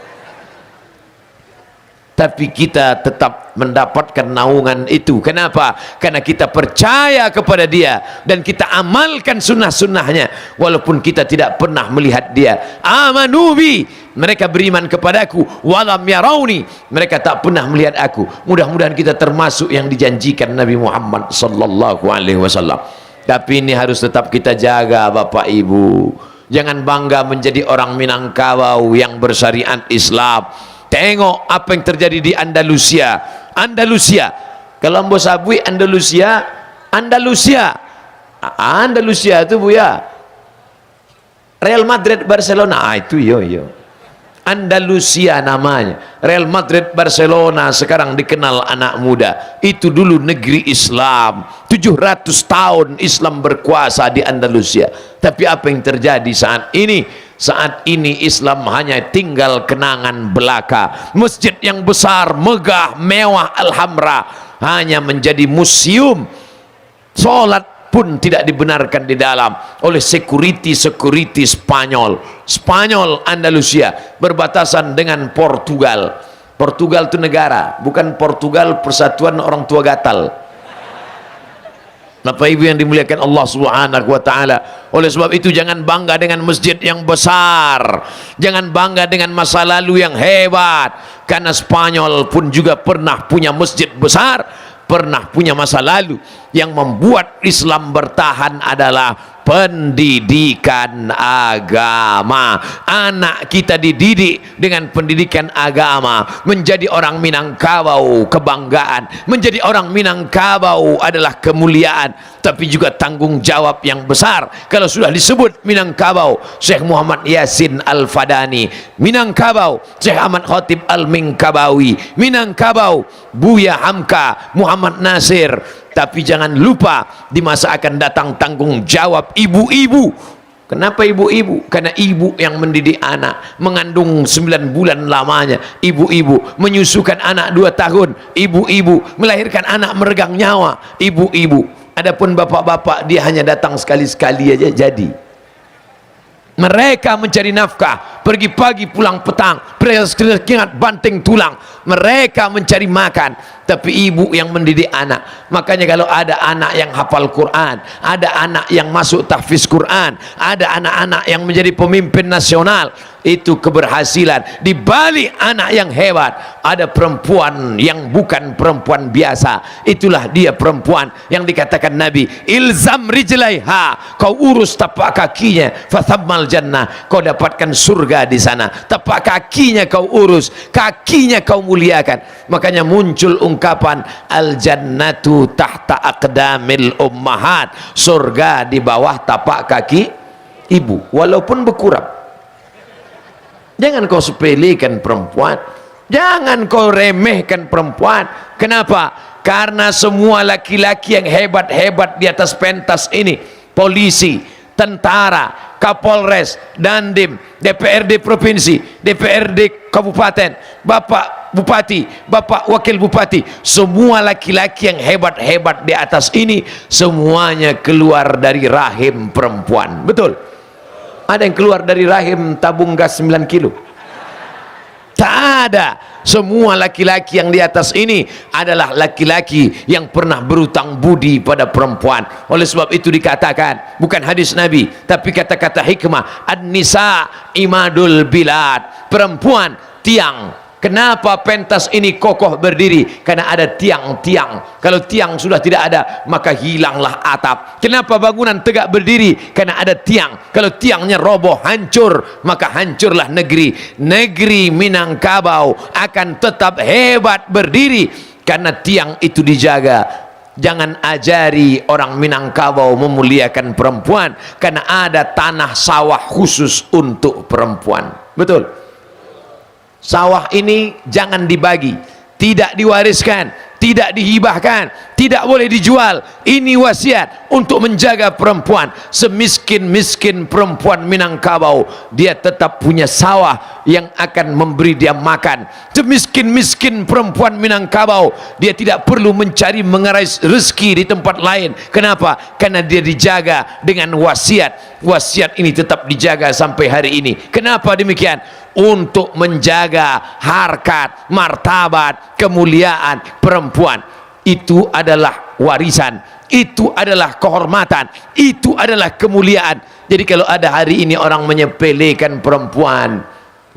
Tapi kita tetap mendapatkan naungan itu. Kenapa? Karena kita percaya kepada dia dan kita amalkan sunnah-sunnahnya walaupun kita tidak pernah melihat dia. Amanubi, mereka beriman kepadaku, walam yarauni, mereka tak pernah melihat aku. Mudah-mudahan kita termasuk yang dijanjikan Nabi Muhammad sallallahu alaihi wasallam. Tapi ini harus tetap kita jaga Bapak Ibu. Jangan bangga menjadi orang Minangkabau yang bersyariat Islam. Tengok apa yang terjadi di Andalusia. Andalusia, kalau Ambo Sabui Andalusia, Andalusia itu Bu ya, Real Madrid Barcelona, itu yo. Andalusia namanya. Real Madrid Barcelona sekarang dikenal anak muda. Itu dulu negeri Islam. 700 tahun Islam berkuasa di Andalusia. Tapi apa yang terjadi saat ini? Saat ini Islam hanya tinggal kenangan belaka. Masjid yang besar, megah, mewah, alhamra hanya menjadi museum. Solat pun tidak dibenarkan di dalam oleh security Spanyol Andalusia berbatasan dengan Portugal. Portugal itu negara, bukan Portugal persatuan orang tua gatal. Bapak Ibu yang dimuliakan Allah Subhanahu wa taala. Oleh sebab itu jangan bangga dengan masjid yang besar, jangan bangga dengan masa lalu yang hebat, karena Spanyol pun juga pernah punya masjid besar, pernah punya masa lalu. Yang membuat Islam bertahan adalah pendidikan agama. Anak kita dididik dengan pendidikan agama, menjadi orang Minangkabau kebanggaan, menjadi orang Minangkabau adalah kemuliaan, tapi juga tanggung jawab yang besar. Kalau sudah disebut Minangkabau, Syekh Muhammad Yasin Al-Fadani, Minangkabau Syekh Ahmad Khatib Al-Minkabawi, Minangkabau Buya Hamka Muhammad Nasir. Tapi jangan lupa di masa akan datang tanggung jawab ibu-ibu. Kenapa ibu-ibu? Karena ibu yang mendidik anak, mengandung 9 bulan lamanya ibu-ibu, menyusukan anak 2 tahun ibu-ibu, melahirkan anak meregang nyawa ibu-ibu. Adapun bapak-bapak dia hanya datang sekali-sekali aja jadi. Mereka mencari nafkah, pergi pagi pulang petang, keringat banting tulang. Mereka mencari makan, tapi ibu yang mendidik anak. Makanya kalau ada anak yang hafal Quran, ada anak yang masuk tahfiz Quran, ada anak-anak yang menjadi pemimpin nasional, itu keberhasilan. Di balik anak yang hebat ada perempuan yang bukan perempuan biasa. Itulah dia perempuan yang dikatakan Nabi, ilzam rijlaiha, kau urus tapak kakinya, fathammal jannah, kau dapatkan surga di sana. Tapak kakinya kau urus, kakinya kau muliakan. Makanya muncul ungkapan al jannatu tahta aqdamil ummahat, surga di bawah tapak kaki ibu, walaupun berkurang. Jangan kau sepelekan perempuan, jangan kau remehkan perempuan. Kenapa? Karena semua laki-laki yang hebat-hebat di atas pentas ini, polisi, tentara, kapolres, dandim, DPRD provinsi, DPRD kabupaten, bapak bupati, bapak wakil bupati, semua laki-laki yang hebat-hebat di atas ini semuanya keluar dari rahim perempuan. Betul? Ada yang keluar dari rahim tabung gas 9 kilo? Tak ada. Semua laki-laki yang di atas ini adalah laki-laki yang pernah berutang budi pada perempuan. Oleh sebab itu dikatakan, bukan hadis Nabi, tapi kata-kata hikmah, an-nisa imadul bilad, perempuan tiang. Kenapa pentas ini kokoh berdiri? Karena ada tiang-tiang. Kalau tiang sudah tidak ada, maka hilanglah atap. Kenapa bangunan tegak berdiri? Karena ada tiang. Kalau tiangnya roboh, hancur, maka hancurlah negeri. Negeri Minangkabau akan tetap hebat berdiri karena tiang itu dijaga. Jangan ajari orang Minangkabau memuliakan perempuan, karena ada tanah sawah khusus untuk perempuan. Betul? Sawah ini jangan dibagi, tidak diwariskan, tidak dihibahkan, tidak boleh dijual. Ini wasiat untuk menjaga perempuan. Semiskin-miskin perempuan Minangkabau, dia tetap punya sawah yang akan memberi dia makan. Semiskin-miskin perempuan Minangkabau, dia tidak perlu mencari mengerai rezeki di tempat lain. Kenapa? Karena dia dijaga dengan wasiat. Wasiat ini tetap dijaga sampai hari ini. Kenapa demikian? Untuk menjaga harkat, martabat, kemuliaan perempuan. Itu adalah warisan, itu adalah kehormatan, itu adalah kemuliaan. Jadi kalau ada hari ini orang menyepelekan perempuan,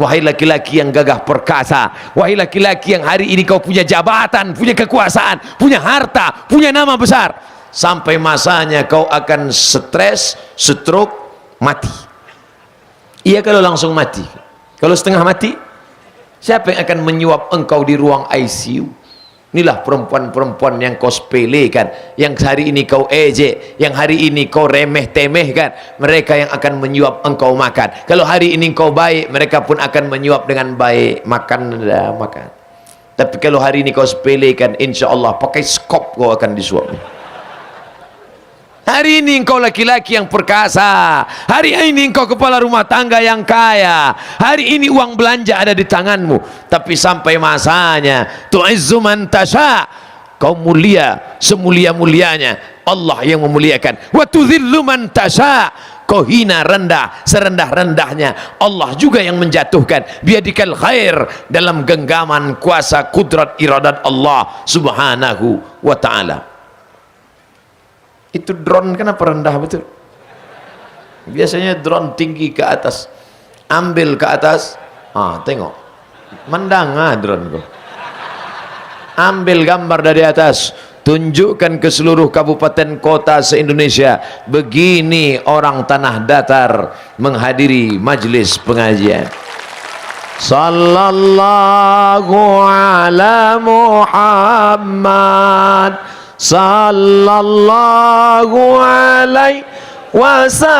wahai laki-laki yang gagah perkasa, wahai laki-laki yang hari ini kau punya jabatan, punya kekuasaan, punya harta, punya nama besar, sampai masanya kau akan stres, stroke, mati. Iya kalau langsung mati. Kalau setengah mati, siapa yang akan menyuap engkau di ruang ICU? Inilah perempuan-perempuan yang kau sepelekan, yang hari ini kau ejek, yang hari ini kau remeh-temehkan. Mereka yang akan menyuap engkau makan. Kalau hari ini kau baik, mereka pun akan menyuap dengan baik. Makan, makan. Tapi kalau hari ini kau sepelekan, insya Allah pakai skop kau akan disuap. Hari ini engkau laki-laki yang perkasa, hari ini engkau kepala rumah tangga yang kaya, hari ini uang belanja ada di tanganmu. Tapi sampai masanya, tu'izzu man tasha, kau mulia semulia-mulianya, Allah yang memuliakan. Wa tudhillu man tasha, kau hina rendah serendah-rendahnya, Allah juga yang menjatuhkan. Biadikal khair, dalam genggaman kuasa kudrat iradat Allah subhanahu wa ta'ala. Itu drone kenapa rendah betul? Biasanya drone tinggi ke atas, ambil ke atas, tengok, mendang drone kau. Ambil gambar dari atas, tunjukkan ke seluruh kabupaten kota se-Indonesia, begini orang tanah datar menghadiri majlis pengajian. Sallallahu ala Muhammad sallallahu alaihi wasallam,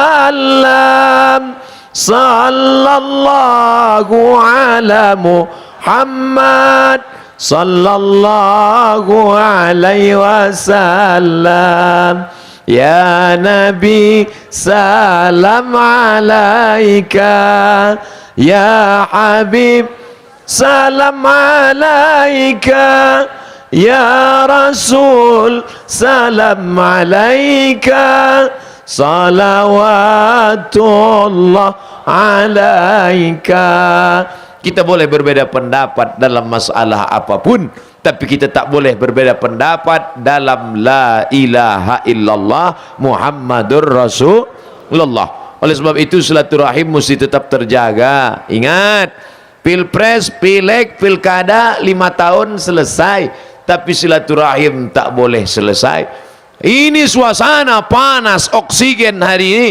sallallahu ala Muhammad sallallahu alaihi wasallam. Ya Nabi salam alaika, ya Habib salam alaika, ya Rasul salam alaika, salawatullah alaika. Kita boleh berbeda pendapat dalam masalah apapun, tapi kita tak boleh berbeda pendapat dalam la ilaha illallah Muhammadur Rasulullah. Oleh sebab itu silaturahim mesti tetap terjaga. Ingat, pilpres, pileg, pilkada 5 tahun selesai, tapi silaturahim tak boleh selesai. Ini suasana panas oksigen hari ini.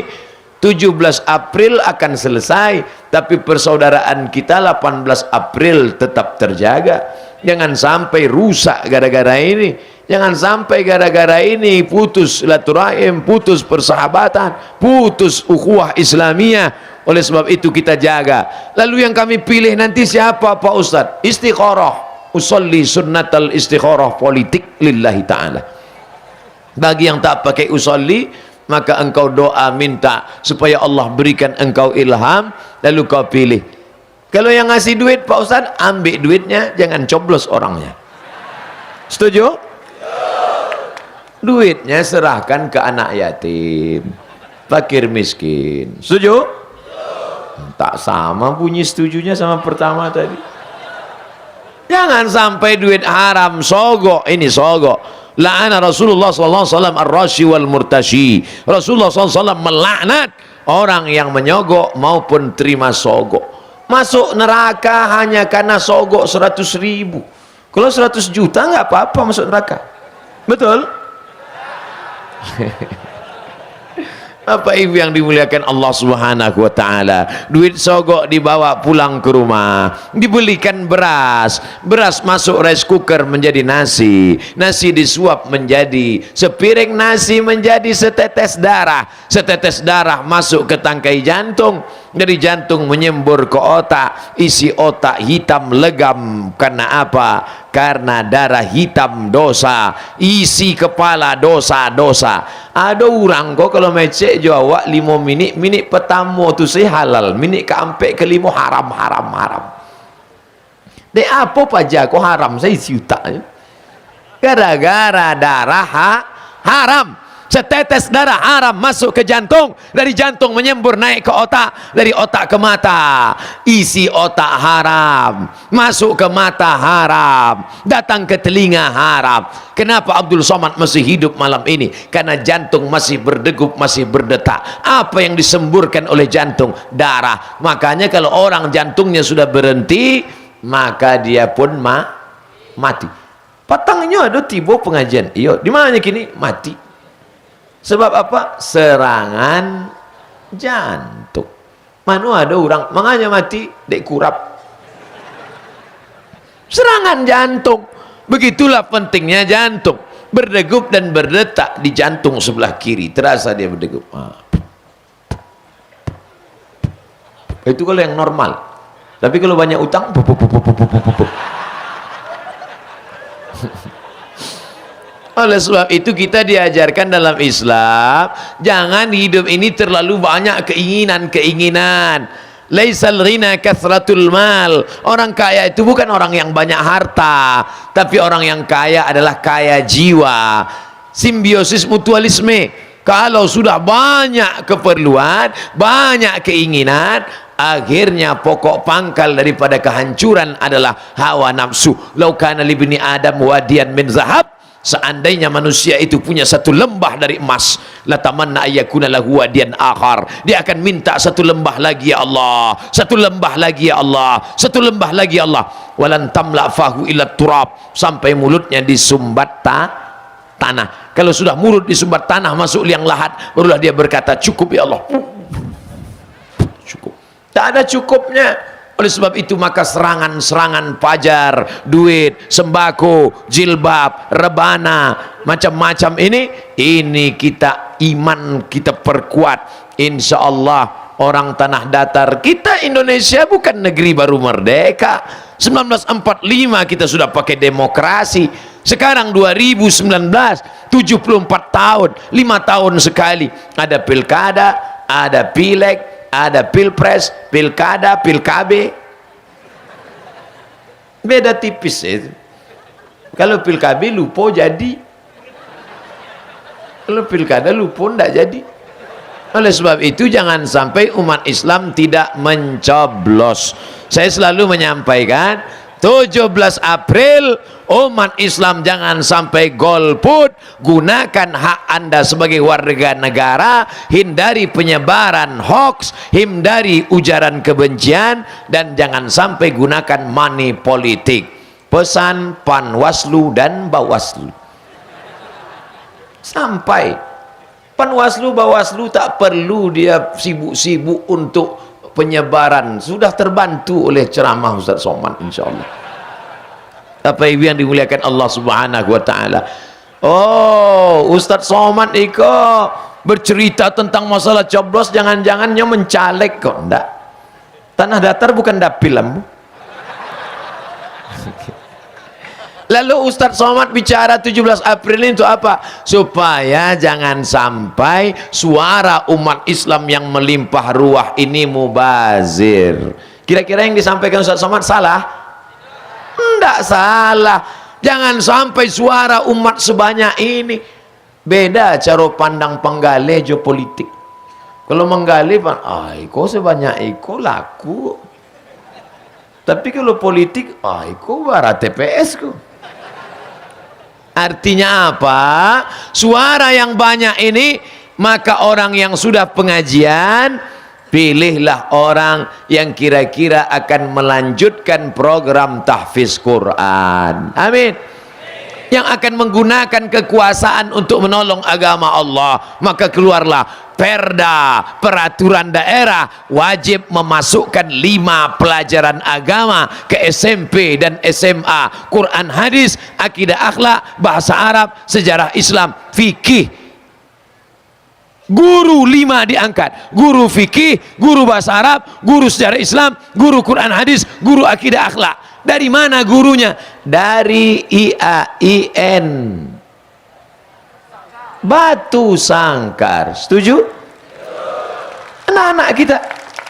17 April akan selesai, tapi persaudaraan kita 18 April tetap terjaga. Jangan sampai rusak gara-gara ini. Jangan sampai gara-gara ini putus silaturahim, putus persahabatan, putus ukhuwah Islamiyah. Oleh sebab itu kita jaga. Lalu yang kami pilih nanti siapa Pak Ustadz? Istikharah. Usolli sunnatal istikharah politik lillahi ta'ala. Bagi yang tak pakai usolli, maka engkau doa minta supaya Allah berikan engkau ilham, lalu kau pilih. Kalau yang ngasih duit Pak Ustadz, ambil duitnya, jangan coblos orangnya. Setuju? Duitnya serahkan ke anak yatim, fakir miskin. Setuju? Tak sama bunyi setujunya sama pertama tadi. Jangan sampai duit haram, sogok. Ini sogok. La'ana Rasulullah SAW ar-rashi wal murtashi. Rasulullah SAW melaknat orang yang menyogok maupun terima sogok. Masuk neraka hanya karena sogok 100.000. Kalau 100 juta nggak apa-apa masuk neraka. Betul? Apa ibu yang dimuliakan Allah Subhanahu wa ta'ala, duit sogok dibawa pulang ke rumah, dibelikan beras, beras masuk rice cooker menjadi nasi, nasi disuap menjadi sepiring nasi menjadi setetes darah, setetes darah masuk ke tangkai jantung, dari jantung menyembur ke otak, isi otak hitam legam. Karena apa? Karena darah hitam dosa, isi kepala dosa-dosa. Ada orang kok kalau mecek jawab 5 minit pertama tu saya halal, minit keempat kelima haram. Dek apa pajak kok haram saya isi otak. Gara-gara darah haram. Setetes darah haram masuk ke jantung, dari jantung menyembur naik ke otak, dari otak ke mata, isi otak haram, masuk ke mata haram, datang ke telinga haram. Kenapa Abdul Somad masih hidup malam ini? Karena jantung masih berdegup, masih berdetak. Apa yang disemburkan oleh jantung? Darah. Makanya kalau orang jantungnya sudah berhenti, maka dia pun mati. Patangnya ada tiba pengajian. Iyo, di mana kini? Mati. Sebab apa? Serangan jantung. Mana ada orang makanya mati dek kurap. Serangan jantung. Begitulah pentingnya jantung. Berdegup dan berdetak di jantung sebelah kiri. Terasa dia berdegup. Itu kalau yang normal. Tapi kalau banyak utang, oleh sebab itu kita diajarkan dalam Islam, jangan hidup ini terlalu banyak keinginan. Laisal ghina kathratul mal. Orang kaya itu bukan orang yang banyak harta, tapi orang yang kaya adalah kaya jiwa. Simbiosis mutualisme. Kalau sudah banyak keperluan, banyak keinginan, akhirnya pokok pangkal daripada kehancuran adalah hawa nafsu. Lau kana libni Adam wadiyan min zahab, seandainya manusia itu punya satu lembah dari emas, la tamanna ayyakuna lahu wadiyan akhar, dia akan minta satu lembah lagi ya Allah, satu lembah lagi ya Allah, satu lembah lagi ya Allah. Walan tamla fahu illa turab, sampai mulutnya disumbat tanah. Kalau sudah mulut disumbat tanah, masuk liang lahat, barulah dia berkata cukup ya Allah. Cukup. Tak ada cukupnya. Oleh sebab itu maka serangan-serangan pajar, duit, sembako, jilbab, rebana, macam-macam ini kita iman kita perkuat. Insya Allah orang tanah datar kita, Indonesia bukan negeri baru merdeka. 1945 kita sudah pakai demokrasi. Sekarang 2019, 74 tahun, 5 tahun sekali ada pilkada, ada pileg, ada pilpres, pilkada, pilkabe. Beda tipis itu. Kalau pilkabe lupa jadi, kalau pilkada lupa tidak jadi. Oleh sebab itu jangan sampai umat Islam tidak mencoblos. Saya selalu menyampaikan, 17 April umat Islam jangan sampai golput. Gunakan hak Anda sebagai warga negara, hindari penyebaran hoax, hindari ujaran kebencian, dan jangan sampai gunakan money politik. Pesan Panwaslu dan Bawaslu sampai. Panwaslu Bawaslu tak perlu dia sibuk-sibuk untuk penyebaran, sudah terbantu oleh ceramah Ustaz Somad insyaallah. Apa yang dimuliakan Allah Subhanahu wa taala. Oh, Ustaz Somad iko bercerita tentang masalah coblos, jangan-jangannya mencalek kok. Enggak. Tanah datar bukan dapil ambu. Lalu Ustaz Somad bicara 17 April ini untuk apa? Supaya jangan sampai suara umat Islam yang melimpah ruah ini mubazir. Kira-kira yang disampaikan Ustaz Somad salah? Tidak salah. Jangan sampai suara umat sebanyak ini. Beda cara pandang penggale geopolitik. Kalau menggali, kok sebanyak itu laku. Tapi kalau politik, kok barat TPS ku. Artinya apa? Suara yang banyak ini, maka orang yang sudah pengajian, pilihlah orang yang kira-kira akan melanjutkan program tahfiz Quran. Amin. Yang akan menggunakan kekuasaan untuk menolong agama Allah. Maka keluarlah perda, peraturan daerah wajib memasukkan 5 pelajaran agama ke SMP dan SMA, Quran, hadis, akidah, akhlak, bahasa Arab, sejarah Islam, fikih. Guru 5 diangkat, guru fikih, guru bahasa Arab, guru sejarah Islam, guru Quran, hadis, guru akidah, akhlak. Dari mana gurunya? Dari IAIN Batu Sangkar. Setuju? Anak-anak kita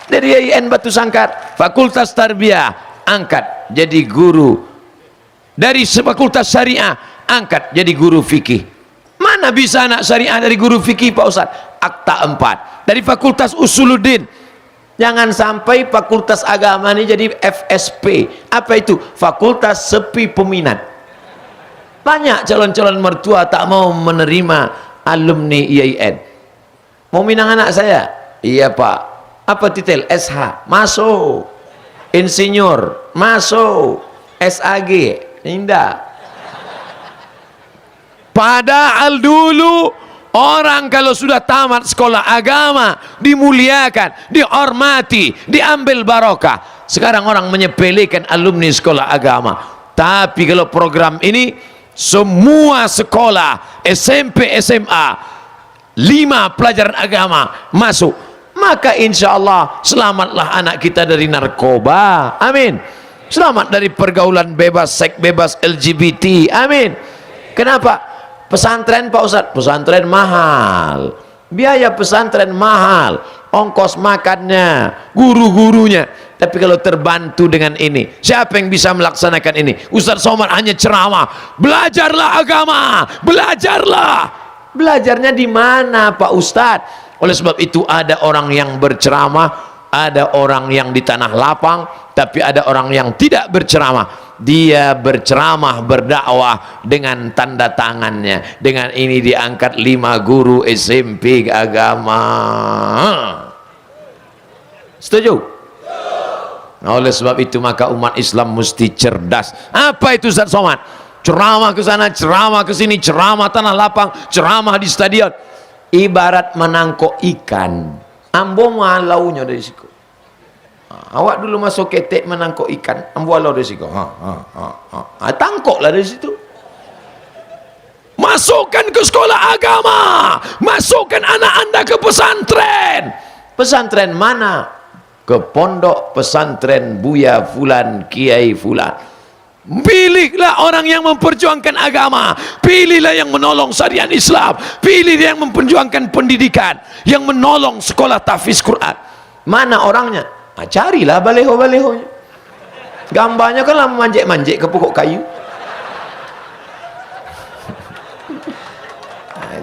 dari IAIN Batu Sangkar, Fakultas Tarbiyah angkat jadi guru. Dari Fakultas Syariah angkat jadi guru fikih. Mana bisa anak syariah dari guru fikih Pak Ustaz? Akta 4. Dari Fakultas Usuluddin. Jangan sampai fakultas agama ini jadi FSP. Apa itu? Fakultas sepi peminat. Banyak calon-calon mertua tak mau menerima alumni IAIN. Mau minang anak saya? Iya Pak. Apa titel? SH. Masuk. Insinyur. Masuk. SAG. Indah. Padahal dulu orang kalau sudah tamat sekolah agama dimuliakan, dihormati, diambil barokah. Sekarang orang menyepelekan alumni sekolah agama. Tapi kalau program ini semua sekolah SMP SMA 5 pelajaran agama masuk, maka insya Allah selamatlah anak kita dari narkoba. Amin. Selamat dari pergaulan bebas, seks bebas, LGBT. Amin. Kenapa? Pesantren Pak Ustadz, pesantren mahal, biaya pesantren mahal, ongkos makannya, guru-gurunya. Tapi kalau terbantu dengan ini, siapa yang bisa melaksanakan ini? Ustadz Somad hanya ceramah, belajarlah agama, belajarlah. Belajarnya di mana Pak Ustadz? Oleh sebab itu ada orang yang berceramah, ada orang yang di tanah lapang, tapi ada orang yang tidak berceramah. Dia berceramah, berdakwah dengan tanda tangannya. Dengan ini diangkat 5 guru SMP agama. Setuju? Oleh sebab itu maka umat Islam mesti cerdas. Apa itu Ustaz Somad? Ceramah ke sana, ceramah ke sini, ceramah tanah lapang, ceramah di stadion. Ibarat menangkok ikan. Ambo malaunya dari situ. Awak dulu masuk ketek menangkok ikan, ambo alau dari situ. Tangkoklah dari situ. Masukkan ke sekolah agama, masukkan anak anda ke pesantren. Pesantren mana? Ke pondok pesantren Buya Fulan, Kiai Fulan. Pilihlah orang yang memperjuangkan agama, pilihlah yang menolong syariat Islam, pilihlah yang memperjuangkan pendidikan, yang menolong sekolah tahfiz Quran. Mana orangnya? Carilah baleho-balehonya. Gambarnya kan lah manjek-manjek ke pokok kayu.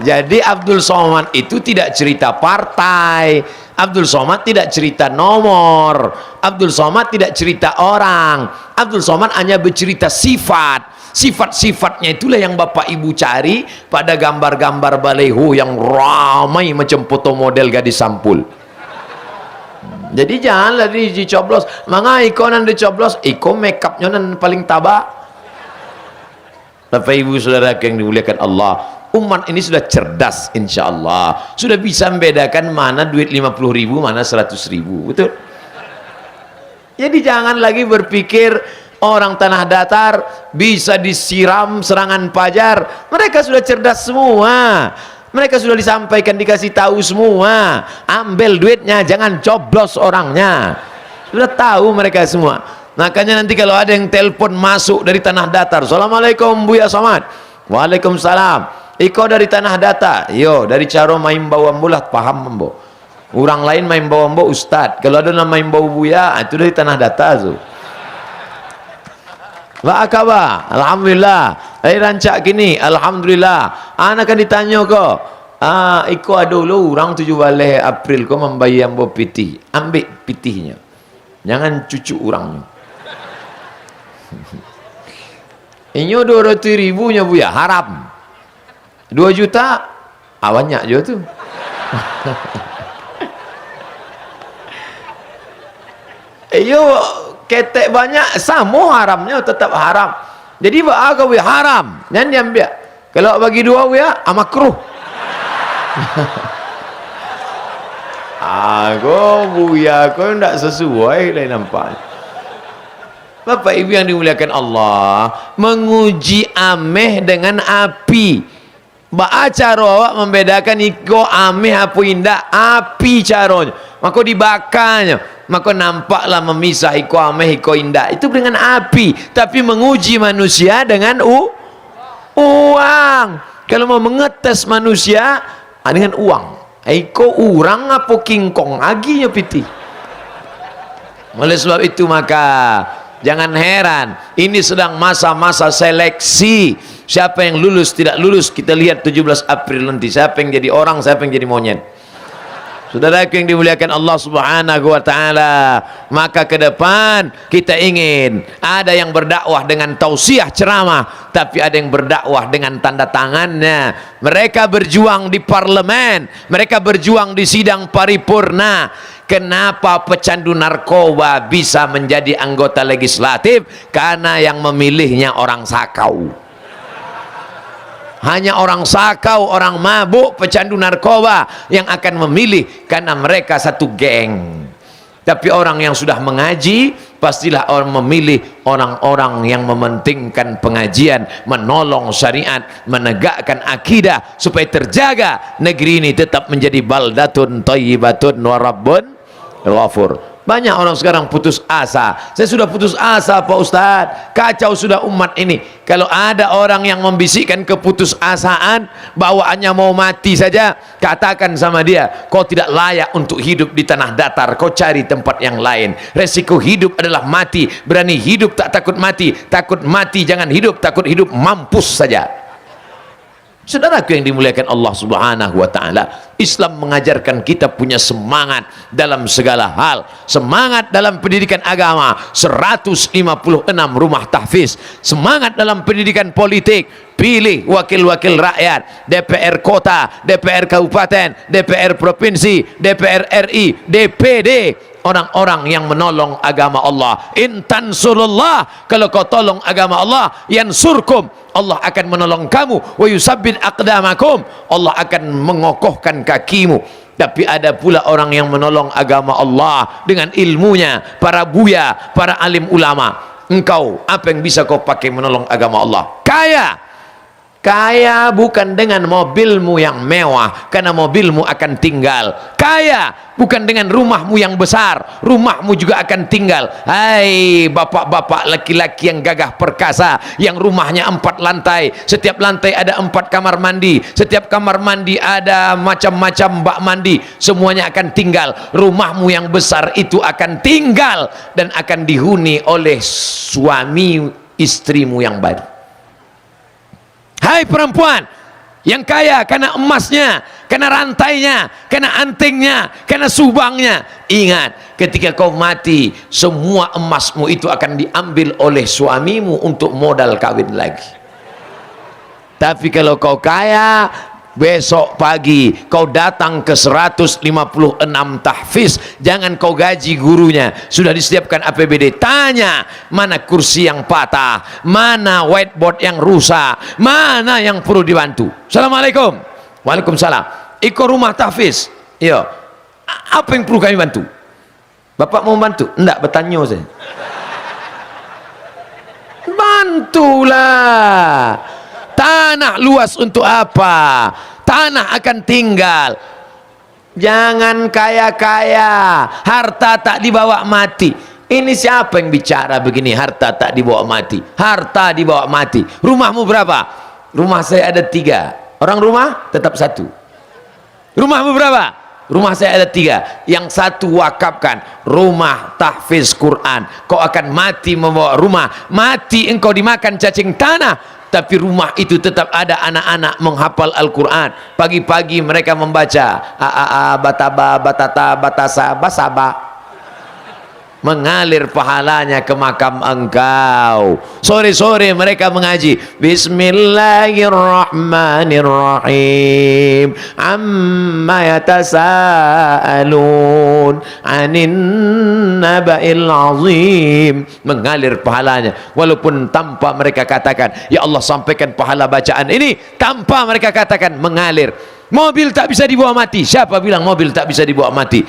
Jadi Abdul Somad itu tidak cerita partai, Abdul Somad tidak cerita nomor, Abdul Somad tidak cerita orang, Abdul Somad hanya bercerita sifat. Sifat-sifatnya itulah yang Bapak Ibu cari pada gambar-gambar baleho yang ramai macam foto model gadis sampul. Jadi janganlah dicoblos. Manga ikonan dicoblos, iko makeupnya nan paling tabak. Bapak Ibu Saudara yang dimuliakan Allah, umat ini sudah cerdas insya Allah, sudah bisa membedakan mana duit 50.000 mana 100.000, betul? Jadi jangan lagi berpikir orang tanah datar bisa disiram serangan fajar. Mereka sudah cerdas semua, mereka sudah disampaikan, dikasih tahu semua. Ambil duitnya, jangan coblos orangnya, sudah tahu mereka semua. Makanya nanti kalau ada yang telepon masuk dari tanah datar, Assalamualaikum Buya Somad, Waalaikumsalam, iko dari tanah datar, yo dari caro main bawa mulat, paham membo. Orang lain main bawa membo ustad, kalau ada nama main bawa Buya itu dari tanah datar tuh. Wa akaba, alhamdulillah. Rancak gini, alhamdulillah. Anak kan ditanya kok, iko ada dulu orang 17 April kau membayar membo pitih, ambil pitihnya, jangan cucu orangnya. Ini 200.000 nya Buya, haram. 2 juta, banyak juga tuh. Iyo ketek banyak, sama haramnya tetap haram. Jadi apa Buya? Haram, jangan diambil. Kalau bagi 2 Buya, makruh. Kau Buya, kau tidak sesuai lah nampak. Bapak Ibu yang dimuliakan Allah, menguji ameh dengan api. Baca cara awak membedakan iko ameh apa indah, api caranya. Maka dibakarnya, maka nampaklah memisah iko ameh iko indah. Itu dengan api, tapi menguji manusia dengan uang. Kalau mau mengetes manusia dengan uang. Iko orang apa kingkong aginya piti. Oleh sebab itu maka jangan heran, ini sedang masa-masa seleksi. Siapa yang lulus, tidak lulus, kita lihat 17 April nanti. Siapa yang jadi orang, siapa yang jadi monyet. Saudara yang dimuliakan Allah Subhanahu wa Ta'ala, maka ke depan kita ingin ada yang berdakwah dengan tausiah ceramah, tapi ada yang berdakwah dengan tanda tangannya. Mereka berjuang di parlemen, mereka berjuang di sidang paripurna. Kenapa pecandu narkoba bisa menjadi anggota legislatif? Karena yang memilihnya orang sakau. Hanya orang sakau, orang mabuk, pecandu narkoba yang akan memilih, karena mereka satu geng. Tapi orang yang sudah mengaji, pastilah orang memilih orang-orang yang mementingkan pengajian, menolong syariat, menegakkan akidah, supaya terjaga negeri ini tetap menjadi baldatun thayyibatun wa rabbun ghafur. Banyak orang sekarang putus asa. Saya sudah putus asa Pak Ustadz, kacau sudah umat ini. Kalau ada orang yang membisikkan keputusasaan, bawaannya mau mati saja, katakan sama dia, kau tidak layak untuk hidup di tanah datar, kau cari tempat yang lain. Resiko hidup adalah mati. Berani hidup tak takut mati, takut mati jangan hidup, takut hidup mampus saja. Saudaraku yang dimuliakan Allah Subhanahu wa Ta'ala, Islam mengajarkan kita punya semangat dalam segala hal. Semangat dalam pendidikan agama, 156 rumah tahfiz. Semangat dalam pendidikan politik, pilih wakil-wakil rakyat, DPR kota, DPR kabupaten, DPR provinsi, DPR RI, DPD. Orang-orang yang menolong agama Allah. In tansurullah, kalau kau tolong agama Allah, yansurkum, Allah akan menolong kamu. Wa yusabbit aqdamakum, Allah akan mengokohkan kakimu. Tapi ada pula orang yang menolong agama Allah dengan ilmunya, para buya, para alim ulama. Engkau, apa yang bisa kau pakai menolong agama Allah? Kaya bukan dengan mobilmu yang mewah, karena mobilmu akan tinggal. Kaya bukan dengan rumahmu yang besar, rumahmu juga akan tinggal. Hai bapak-bapak laki-laki yang gagah perkasa, yang rumahnya 4 lantai, setiap lantai ada 4 kamar mandi, setiap kamar mandi ada macam-macam bak mandi, semuanya akan tinggal. Rumahmu yang besar itu akan tinggal dan akan dihuni oleh suami istrimu yang baru. Hai perempuan, Yang kaya karena emasnya, karena rantainya, karena antingnya, karena subangnya. Ingat, ketika kau mati, semua emasmu itu akan diambil oleh suamimu untuk modal kawin lagi. Tapi kalau kau kaya, besok pagi kau datang ke 156 tahfiz, jangan kau gaji gurunya, sudah disiapkan APBD, tanya mana kursi yang patah, mana whiteboard yang rusak, mana yang perlu dibantu. Assalamualaikum. Waalaikumsalam. Ikut rumah tahfiz, iya, apa yang perlu kami bantu? Bapak mau bantu? Enggak, bertanya saya. Bantulah. Tanah luas untuk apa? Tanah akan tinggal. Jangan kaya-kaya, harta tak dibawa mati. Ini siapa yang bicara begini, harta tak dibawa mati? Harta dibawa mati. Rumahmu berapa? Rumah saya ada 3. Orang rumah tetap 1. Rumahmu berapa? Rumah saya ada 3. Yang 1 wakafkan, rumah tahfiz Quran. Kau akan mati membawa rumah. Mati engkau dimakan cacing tanah, tapi rumah itu tetap ada anak-anak menghafal Al-Quran. Pagi-pagi mereka membaca bataba, batata, batasa, basaba. Mengalir pahalanya ke makam engkau. Sore-sore mereka mengaji Bismillahirrahmanirrahim, amma yatasaalun anin naba'il azim. Mengalir pahalanya, walaupun tanpa mereka katakan ya Allah sampaikan pahala bacaan ini, tanpa mereka katakan mengalir. Mobil tak bisa dibawa mati. Siapa bilang mobil tak bisa dibawa mati?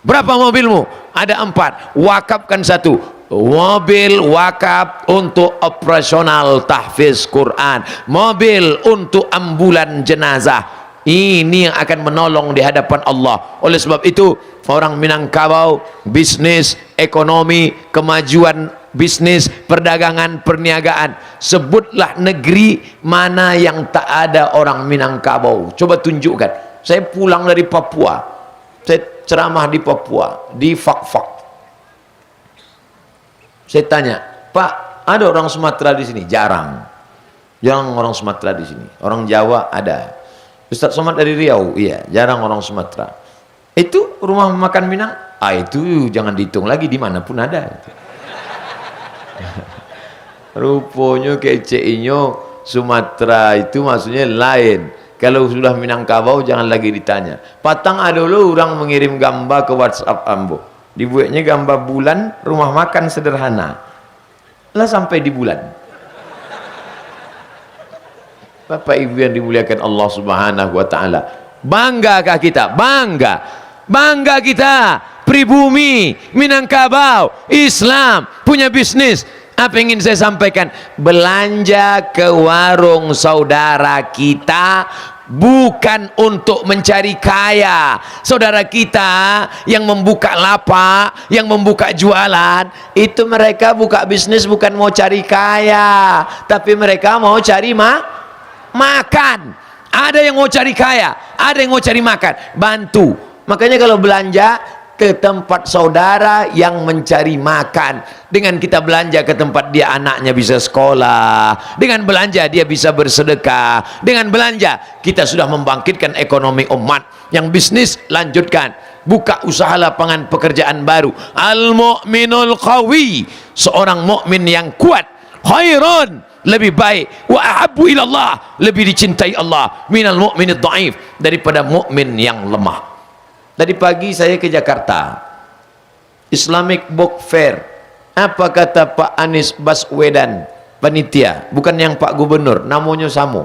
Berapa mobilmu? Ada 4. Wakafkan 1. Mobil wakaf untuk operasional tahfiz Quran. Mobil untuk ambulan jenazah. Ini yang akan menolong di hadapan Allah. Oleh sebab itu, orang Minangkabau, bisnis, ekonomi, kemajuan bisnis, perdagangan, perniagaan. Sebutlah negeri mana yang tak ada orang Minangkabau. Coba tunjukkan. Saya pulang dari Papua. Saya ceramah di Papua, di Fak-Fak. Saya tanya, Pak, ada orang Sumatera di sini? Jarang. Jarang orang Sumatera di sini. Orang Jawa ada. Ustaz Somad dari Riau? Iya, jarang orang Sumatera. Itu rumah makan Minang? Ah, itu jangan dihitung lagi, dimanapun ada. Rupanya keceinyo Sumatera itu maksudnya lain. Kalau sudah Minangkabau jangan lagi ditanya. Patang ada dulu orang mengirim gambar ke WhatsApp ambo. Dibuatnya gambar bulan, rumah makan sederhana. Lah sampai di bulan. Bapak Ibu yang dimuliakan Allah Subhanahu wa taala. Banggakah kita? Bangga. Bangga kita. Pribumi, Minangkabau, Islam, punya bisnis. Apa yang ingin saya sampaikan? Belanja ke warung saudara kita bukan untuk mencari kaya. Saudara kita yang membuka lapak, yang membuka jualan, itu mereka buka bisnis bukan mau cari kaya, tapi mereka mau cari makan. Ada yang mau cari kaya, ada yang mau cari makan. Bantu. Makanya kalau belanja ke tempat saudara yang mencari makan, dengan kita belanja ke tempat dia, anaknya bisa sekolah, dengan belanja dia bisa bersedekah, dengan belanja kita sudah membangkitkan ekonomi umat. Yang bisnis lanjutkan, buka usaha lapangan pekerjaan baru. Al-mu'minul qawi, seorang mukmin yang kuat, khairun, lebih baik, wa ahabbu ilallah, lebih dicintai Allah, minal mu'minid dhaif, daripada mukmin yang lemah. Tadi pagi saya ke Jakarta, Islamic Book Fair. Apa kata Pak Anies Baswedan, panitia, bukan yang Pak Gubernur, namanya Samo.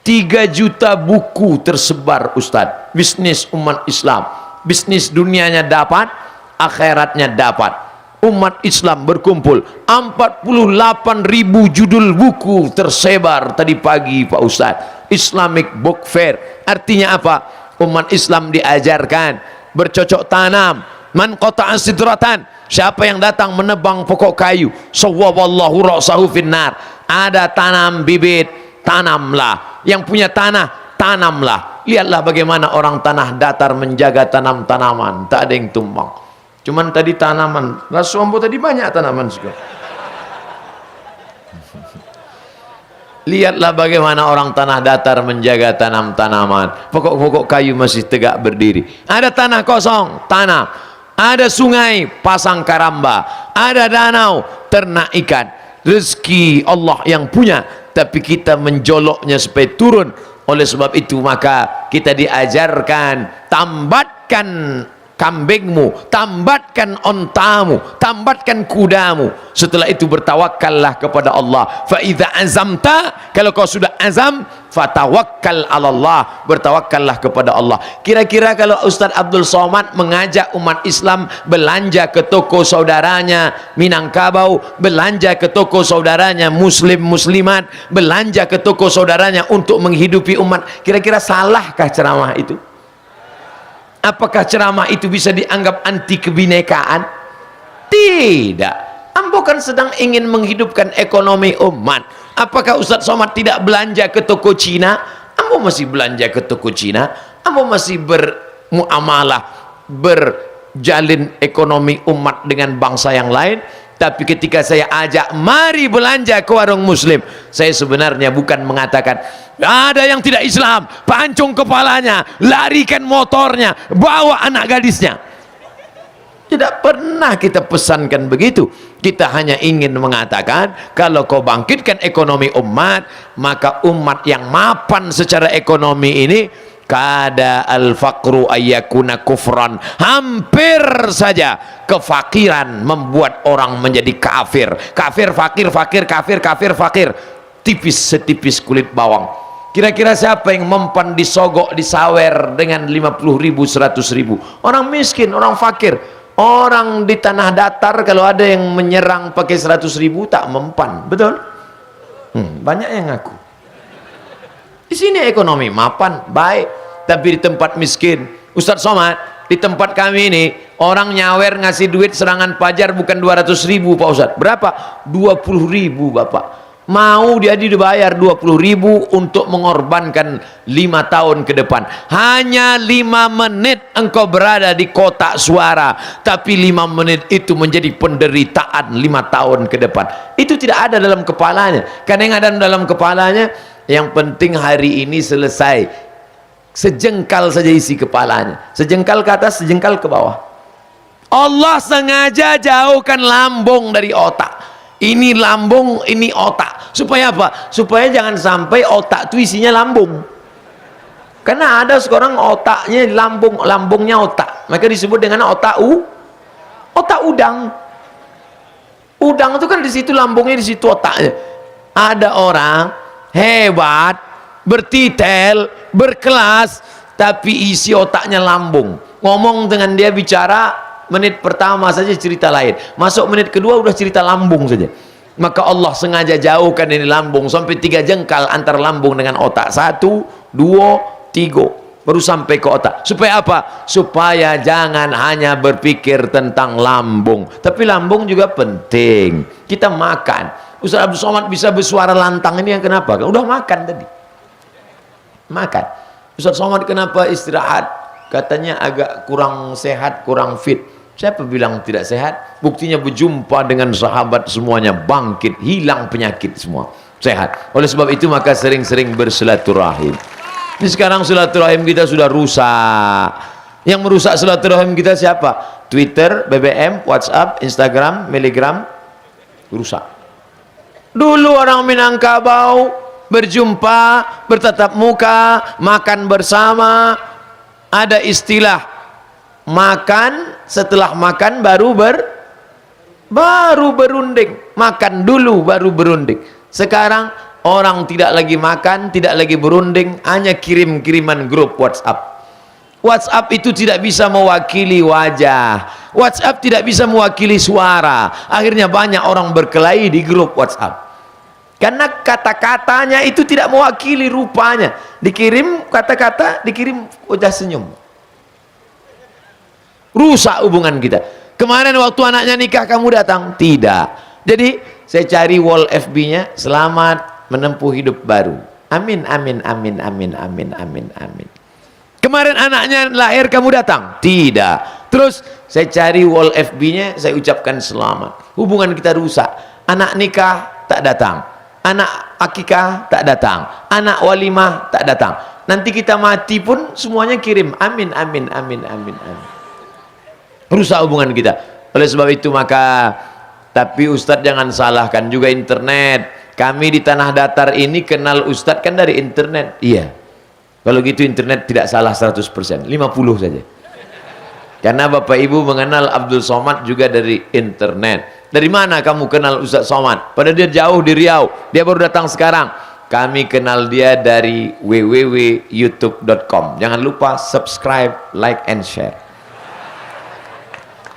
3 juta buku tersebar, Ustadz. Bisnis umat Islam, bisnis dunianya dapat, akhiratnya dapat. Umat Islam berkumpul, 48.000 judul buku tersebar tadi pagi Pak Ustadz. Islamic Book Fair. Artinya apa? Umat Islam diajarkan bercocok tanam. Man qata'a sidratan, siapa yang datang menebang pokok kayu, sawwaballahu ra'sahu finnar. Ada tanam bibit, tanamlah. Yang punya tanah, tanamlah. Lihatlah bagaimana orang tanah datar menjaga tanam-tanaman, tak ada yang tumbang. Cuman tadi tanaman, Rasulullah tadi banyak tanaman juga. Lihatlah bagaimana orang tanah datar menjaga tanam-tanaman. Pokok-pokok kayu masih tegak berdiri. Ada tanah kosong, tanam. Ada sungai, pasang karamba. Ada danau, ternak ikan. Rezeki Allah yang punya, tapi kita menjoloknya supaya turun. Oleh sebab itu maka kita diajarkan, tambatkan kambingmu, tambatkan ontamu, tambatkan kudamu. Setelah itu bertawakkallah kepada Allah. Fa idza azamta, kalau kau sudah azam, fatawakkal 'ala Allah, bertawakkallah kepada Allah. Kira-kira kalau Ustaz Abdul Somad mengajak umat Islam belanja ke toko saudaranya Minangkabau, belanja ke toko saudaranya muslim muslimat, belanja ke toko saudaranya untuk menghidupi umat, kira-kira salahkah ceramah itu? Apakah ceramah itu bisa dianggap anti kebinekaan? Tidak. Ambo kan sedang ingin menghidupkan ekonomi umat. Apakah Ustaz Somad tidak belanja ke toko Cina? Ambo masih belanja ke toko Cina. Ambo masih bermuamalah, berjalin ekonomi umat dengan bangsa yang lain. Tapi ketika saya ajak mari belanja ke warung muslim, saya sebenarnya bukan mengatakan ada yang tidak Islam, pancung kepalanya, larikan motornya, bawa anak gadisnya. Tidak pernah kita pesankan begitu. Kita hanya ingin mengatakan, kalau kau bangkitkan ekonomi umat, maka umat yang mapan secara ekonomi ini, kada al-faqru ayyakuna kufran, hampir saja kefakiran membuat orang menjadi kafir. Kafir, fakir, fakir, kafir, kafir, fakir, tipis setipis kulit bawang. Kira-kira siapa yang mempan disogok, disawer dengan 50.000, 100.000? Orang miskin, orang fakir. Orang di tanah datar kalau ada yang menyerang pakai 100.000 tak mempan, betul? Banyak yang ngaku. Di sini ekonomi mapan, baik. Tapi di tempat miskin, Ustaz Somad, di tempat kami ini orang nyawer ngasih duit serangan pajar bukan 200.000 Pak Ustaz. Berapa? 20.000 Bapak. Mau dia dibayar 20.000 untuk mengorbankan 5 tahun ke depan. Hanya 5 menit engkau berada di kotak suara, tapi 5 menit itu menjadi penderitaan 5 tahun ke depan. Itu tidak ada dalam kepalanya. Karena yang ada dalam kepalanya, yang penting hari ini selesai. Sejengkal saja isi kepalanya, sejengkal ke atas, sejengkal ke bawah. Allah sengaja jauhkan lambung dari otak. Ini lambung, ini otak. Supaya apa? Supaya jangan sampai otak itu isinya lambung. Karena ada sekarang otaknya lambung, lambungnya otak. Maka disebut dengan otak udang. Udang itu kan di situ lambungnya, di situ otaknya. Ada orang hebat, bertitel, berkelas, tapi isi otaknya lambung. Ngomong dengan dia bicara, menit pertama saja cerita lain, masuk menit kedua udah cerita lambung saja. Maka Allah sengaja jauhkan ini lambung sampai 3 jengkal antar lambung dengan otak. 1, 2, 3 baru sampai ke otak. Supaya apa? Supaya jangan hanya berpikir tentang lambung, tapi lambung juga penting. Kita makan. Ustaz Abdul Somad bisa bersuara lantang ini yang kenapa? Udah makan tadi. Makan. Ustaz Somad kenapa istirahat? Katanya agak kurang sehat, kurang fit. Siapa bilang tidak sehat? Buktinya berjumpa dengan sahabat semuanya bangkit, hilang penyakit semua, sehat. Oleh sebab itu maka sering-sering bersilaturahim. Ini sekarang silaturahim kita sudah rusak. Yang merusak silaturahim kita siapa? Twitter, BBM, WhatsApp, Instagram, Telegram, rusak. Dulu orang Minangkabau berjumpa, bertatap muka, makan bersama. Ada istilah makan, setelah makan baru berunding. Makan dulu baru berunding. Sekarang orang tidak lagi makan, tidak lagi berunding, hanya kirim-kiriman grup WhatsApp. WhatsApp itu tidak bisa mewakili wajah. WhatsApp tidak bisa mewakili suara. Akhirnya banyak orang berkelahi di grup WhatsApp. Karena kata-katanya itu tidak mewakili rupanya. Dikirim kata-kata, dikirim wajah senyum. Rusak hubungan kita. Kemarin waktu anaknya nikah kamu datang? Tidak. Jadi saya cari wall FB-nya, selamat menempuh hidup baru. Amin, amin, amin, amin, amin, amin, amin. Kemarin anaknya lahir kamu datang? Tidak. Terus saya cari wall FB-nya, saya ucapkan selamat. Hubungan kita rusak. Anak nikah tak datang. Anak akikah tak datang, anak walimah tak datang. Nanti kita mati pun semuanya kirim amin amin amin amin amin. Rusak hubungan kita. Oleh sebab itu maka, tapi Ustadz jangan salahkan juga internet. Kami di tanah datar ini kenal Ustadz kan dari internet. Iya. Kalau gitu internet tidak salah 100%, 50 saja. Karena Bapak Ibu mengenal Abdul Somad juga dari internet. Dari mana kamu kenal Ustadz Somad? Padahal dia jauh di Riau, dia baru datang sekarang. Kami kenal dia dari www.youtube.com. Jangan lupa subscribe, like and share.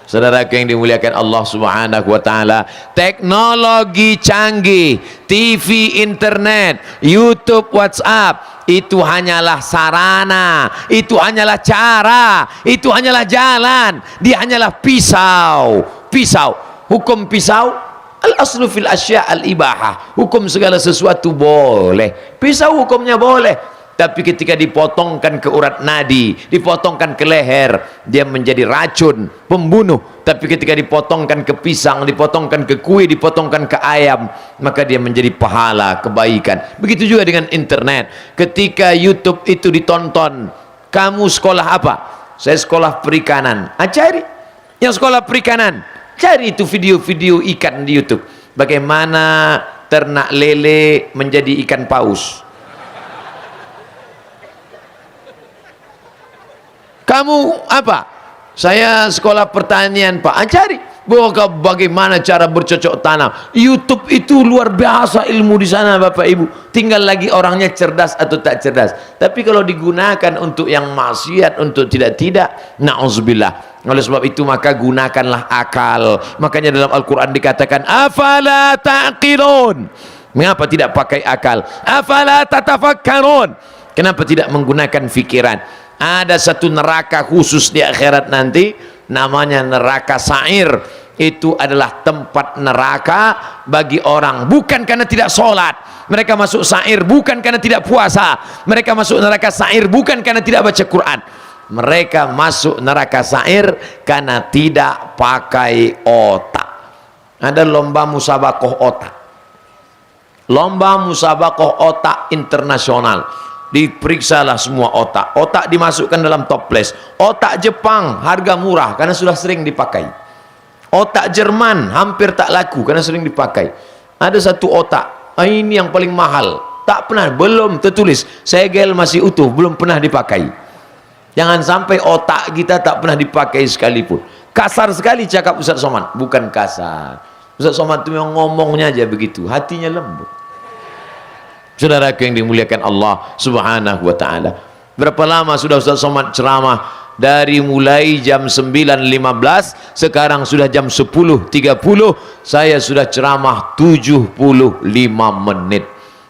Saudaraku yang dimuliakan Allah Subhanahu wa taala, teknologi canggih, TV, internet, YouTube, WhatsApp, itu hanyalah sarana, itu hanyalah cara, itu hanyalah jalan, dia hanyalah pisau. Pisau, hukum pisau, al-aslu fil asya' al-ibahah. Hukum segala sesuatu boleh. Pisau hukumnya boleh. Tapi ketika dipotongkan ke urat nadi, dipotongkan ke leher, dia menjadi racun, pembunuh. Tapi ketika dipotongkan ke pisang, dipotongkan ke kue, dipotongkan ke ayam, maka dia menjadi pahala, kebaikan. Begitu juga dengan internet. Ketika YouTube itu ditonton, kamu sekolah apa? Saya sekolah perikanan. Cari yang sekolah perikanan, cari itu video-video ikan di YouTube. Bagaimana ternak lele menjadi ikan paus. Kamu apa? Saya sekolah pertanian, Pak. Cari bagaimana cara bercocok tanam. YouTube itu luar biasa ilmu di sana, Bapak Ibu. Tinggal lagi orangnya cerdas atau tak cerdas. Tapi kalau digunakan untuk yang maksiat, untuk tidak, na'udzubillah. Oleh sebab itu maka gunakanlah akal. Makanya dalam Al-Quran dikatakan, afala ta'qilun. Mengapa tidak pakai akal? Afala tatafakkarun. Kenapa tidak menggunakan fikiran? Ada satu neraka khusus di akhirat nanti, namanya neraka sa'ir. Itu adalah tempat neraka bagi orang bukan karena tidak sholat. Mereka masuk sa'ir bukan karena tidak puasa. Mereka masuk neraka sa'ir bukan karena tidak baca Quran. Mereka masuk neraka sa'ir karena tidak pakai otak. Ada lomba musabakoh otak, lomba musabakoh otak internasional. Diperiksalah semua otak. Otak dimasukkan dalam toples. Otak Jepang harga murah karena sudah sering dipakai. Otak Jerman hampir tak laku karena sering dipakai. Ada satu otak, ini yang paling mahal, tak pernah, belum tertulis, segel masih utuh, belum pernah dipakai. Jangan sampai otak kita tak pernah dipakai sekalipun. Kasar sekali cakap Ustaz Somad. Bukan kasar, Ustaz Somad itu yang ngomongnya aja begitu, hatinya lembut. Saudaraku yang dimuliakan Allah Subhanahu wa taala. Berapa lama sudah Ustaz Somad ceramah? Dari mulai jam 9.15, sekarang sudah jam 10.30. Saya sudah ceramah 75 menit.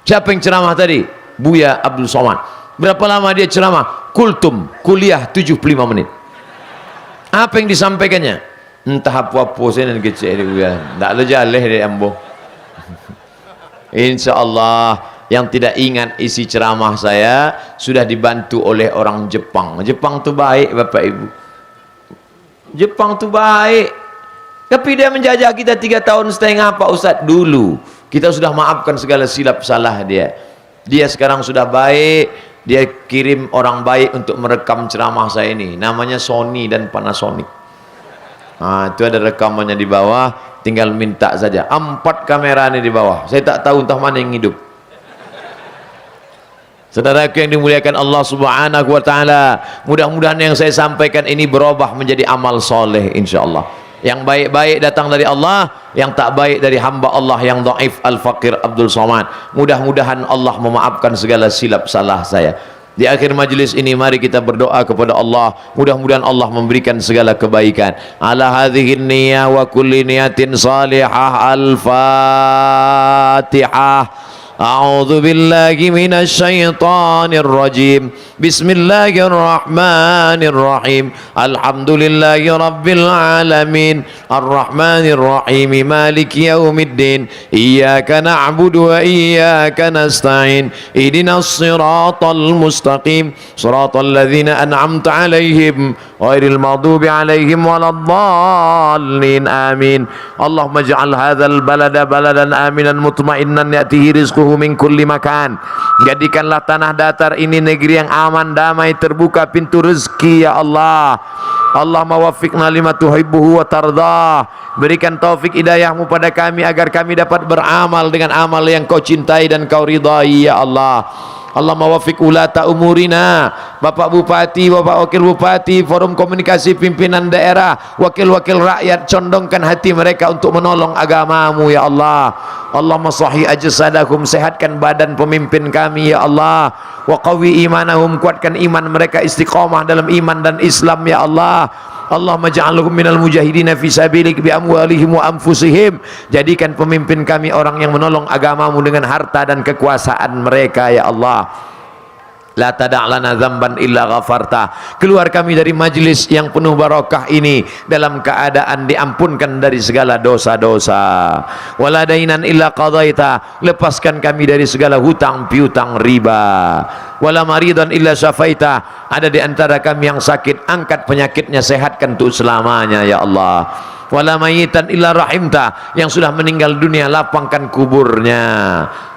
Siapa yang ceramah tadi? Buya Abdul Somad. Berapa lama dia ceramah? Kultum, kuliah 75 menit. Apa yang disampaikannya? Entah apa-apa saya dan kecil dia. Tak lejaleh dia ambo. InsyaAllah yang tidak ingat isi ceramah saya sudah dibantu oleh orang Jepang. Jepang tu baik Bapak Ibu. Jepang tu baik. Tapi dia menjajah kita 3 tahun setengah Pak Ustaz. Dulu kita sudah maafkan segala silap salah dia. Dia sekarang sudah baik. Dia kirim orang baik untuk merekam ceramah saya ini. Namanya Sony dan Panasonic. Itu ada rekamannya di bawah. Tinggal minta saja. 4 kamera ini di bawah. Saya tak tahu entah mana yang hidup. Saudaraku yang dimuliakan Allah Subhanahu wa taala, mudah-mudahan yang saya sampaikan ini berubah menjadi amal soleh insyaallah. Yang baik-baik datang dari Allah, yang tak baik dari hamba Allah yang dhaif al-faqir Abdul Somad. Mudah-mudahan Allah memaafkan segala silap salah saya. Di akhir majlis ini mari kita berdoa kepada Allah, mudah-mudahan Allah memberikan segala kebaikan. Ala hadhihi niyyah wa kulli niyatin salihah. Al-Fatihah. أعوذ بالله من الشيطان الرجيم بسم الله الرحمن الرحيم الحمد لله رب العالمين الرحمن الرحيم مالك يوم الدين إياك نعبد وإياك نستعين اهدنا الصراط المستقيم صراط الذين أنعمت عليهم غير المغضوب عليهم ولا الضالين آمين اللهم اجعل هذا البلد بلدا آمنا مطمئنا يأتيه رزقه rahmatuhu min kulli makan. Jadikanlah tanah datar ini negeri yang aman, damai, terbuka pintu rezeki ya Allah. Allahumma waffiqna lima tuhibbuhu wa tardah. Berikan taufik hidayahmu pada kami agar kami dapat beramal dengan amal yang kau cintai dan kau ridai ya Allah. Allahumma waffiq ulata umurina, Bapak Bupati, Bapak Wakil Bupati, Forum Komunikasi Pimpinan Daerah, wakil-wakil rakyat, condongkan hati mereka untuk menolong agamamu ya Allah. Allahumma sahih ajsadahum, sehatkan badan pemimpin kami ya Allah. Wa qawi imanahum, kuatkan iman mereka, istiqamah dalam iman dan Islam ya Allah. Allahumma ja'alhum minal mujahidina fi sabilik bi amwalihim wa anfusihim. Jadikan pemimpin kami orang yang menolong agamamu dengan harta dan kekuasaan mereka ya Allah. La tada' lana dzamban illa ghafarta. Keluar kami dari majlis yang penuh barakah ini dalam keadaan diampunkan dari segala dosa-dosa. Wala dainan illa qadaita. Lepaskan kami dari segala hutang piutang riba. Wala maridan illa syafaita. Ada di antara kami yang sakit, angkat penyakitnya, sehatkan untuk selamanya ya Allah. Wala mayitan illa rahimta. Yang sudah meninggal dunia, lapangkan kuburnya.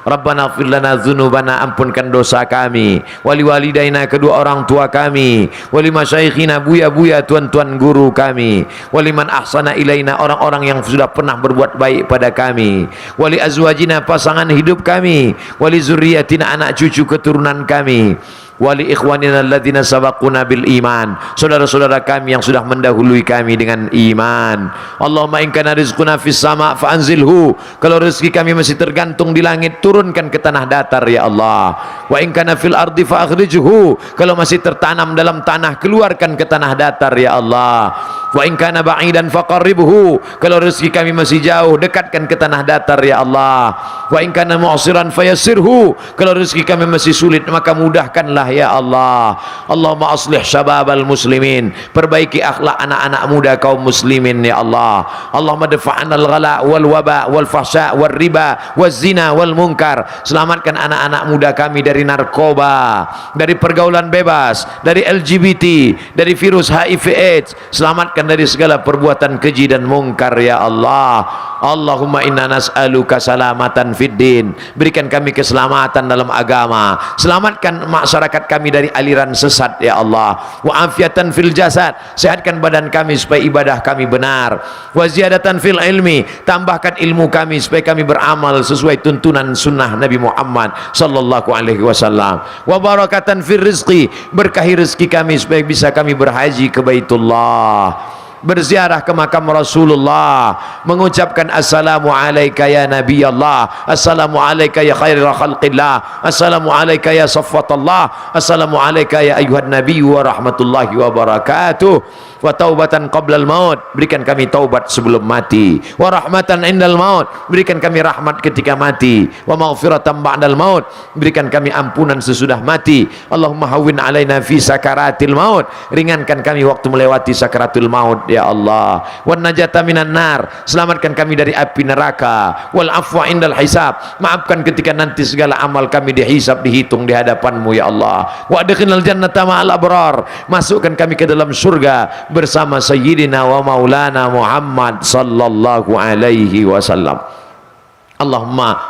Rabbana ighfir lana dzunubana, ampunkan dosa kami, wali walidaina, kedua orang tua kami, wali masyaikhina, buya-buya, tuan-tuan guru kami, wali man ahsana ilaina, orang-orang yang sudah pernah berbuat baik pada kami, wali azwajina, pasangan hidup kami, wali zurriyatina, anak cucu keturunan kami, wali ikhwanina alladzina sabaquna bil iman, saudara-saudara kami yang sudah mendahului kami dengan iman. Allahumma in kana rizquna fis sama' fa anzilhu, kalau rezeki kami masih tergantung di langit, turunkan ke tanah datar ya Allah. Wa in kana fil ardi fa akhrijhu, kalau masih tertanam dalam tanah, keluarkan ke tanah datar ya Allah. Wa in kana ba'idan faqarribhu, kalau rezeki kami masih jauh, dekatkan ke tanah datar ya Allah. Wa in kana mu'siran fayassirhu, kalau rezeki kami masih sulit, maka mudahkanlah ya Allah. Allahumma aslih syababal muslimin, perbaiki akhlak anak-anak muda kaum muslimin ya Allah. Allahumma dafa'anal ghala wal waba wal fahsya wal riba waz zina wal munkar. Selamatkan anak-anak muda kami dari narkoba, dari pergaulan bebas, dari LGBT, dari virus HIV AIDS. Selamatkan dari segala perbuatan keji dan mungkar ya Allah. Allahumma inna nas'aluka salamatan fid din, berikan kami keselamatan dalam agama, selamatkan masyarakat kami dari aliran sesat ya Allah. Wa afiatan fil jasad, sehatkan badan kami supaya ibadah kami benar. Wa ziyadatan fil ilmi, tambahkan ilmu kami supaya kami beramal sesuai tuntunan sunnah Nabi Muhammad sallallahu alaihi wasallam. Wa barakatan fil rizqi, berkahi rezeki kami supaya bisa kami berhaji ke Baitullah, berziarah ke makam Rasulullah, mengucapkan assalamu alayka ya Nabi Allah, assalamu alayka ya khairul khalqillah, assalamu alayka ya safwatallah, assalamu alayka ya ayuhan Nabi wa rahmatullahi wa barakatuh. Wa taubatan qablal maut, berikan kami taubat sebelum mati. Wa rahmatan indal maut, berikan kami rahmat ketika mati. Wa maghfiratan ba'dal maut, berikan kami ampunan sesudah mati. Allahumma hawwin alaina fi sakaratil maut, ringankan kami waktu melewati sakaratul maut ya Allah. Wan najata minan nar, selamatkan kami dari api neraka. Wal afwa indal hisab, maafkan ketika nanti segala amal kami dihisab, dihitung di hadapanmu ya Allah. Wa adkhilnal jannata ma'al abrar, masukkan kami ke dalam surga bersama Sayyidina wa Maulana Muhammad sallallahu alaihi wasallam. Allahumma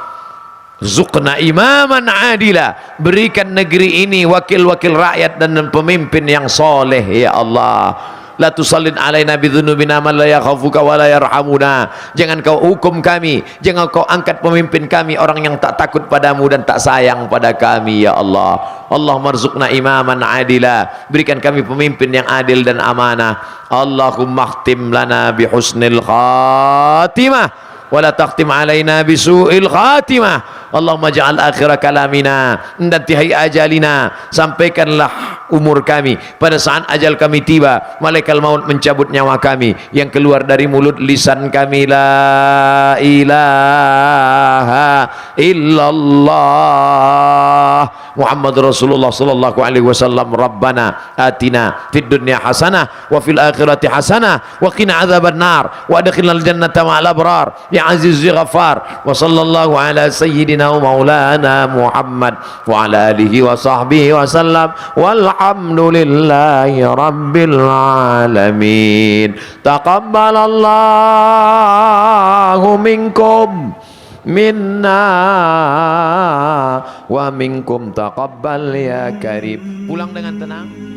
zuqna imaman adila, berikan negeri ini wakil-wakil rakyat dan pemimpin yang soleh ya Allah. La tusallin alaina bidzunubina man la yakhafuka wa la yarhamuna, jangan kau hukum kami, jangan kau angkat pemimpin kami orang yang tak takut padamu dan tak sayang pada kami ya Allah. Allahumma rzuqna imaman adila, berikan kami pemimpin yang adil dan amanah. Allahumma khtim lana bi husnil khatimah wa la takhtim alaina bi su'il khatimah. Allahumma ja'al akhira kalamina intihai ajalina, sampaikanlah umur kami pada saat ajal kami tiba, malaikat maut mencabut nyawa kami, yang keluar dari mulut lisan kami la ilaha illallah Muhammad Rasulullah sallallahu alaihi wasallam. Rabbana atina fid dunya hasanah wa fil akhirati hasanah wa qina adzaban nar wa adkhilnal jannata ma'al abrar ya aziz ya ghafar. Wa sallallahu ala sayyidina wa maulana Muhammad wa ala alihi wa sahbihi wa sallam walhamdulillahi rabbil alamin. Taqabbalallahu minkum minna wa minkum taqabbal ya karim. Pulang dengan tenang.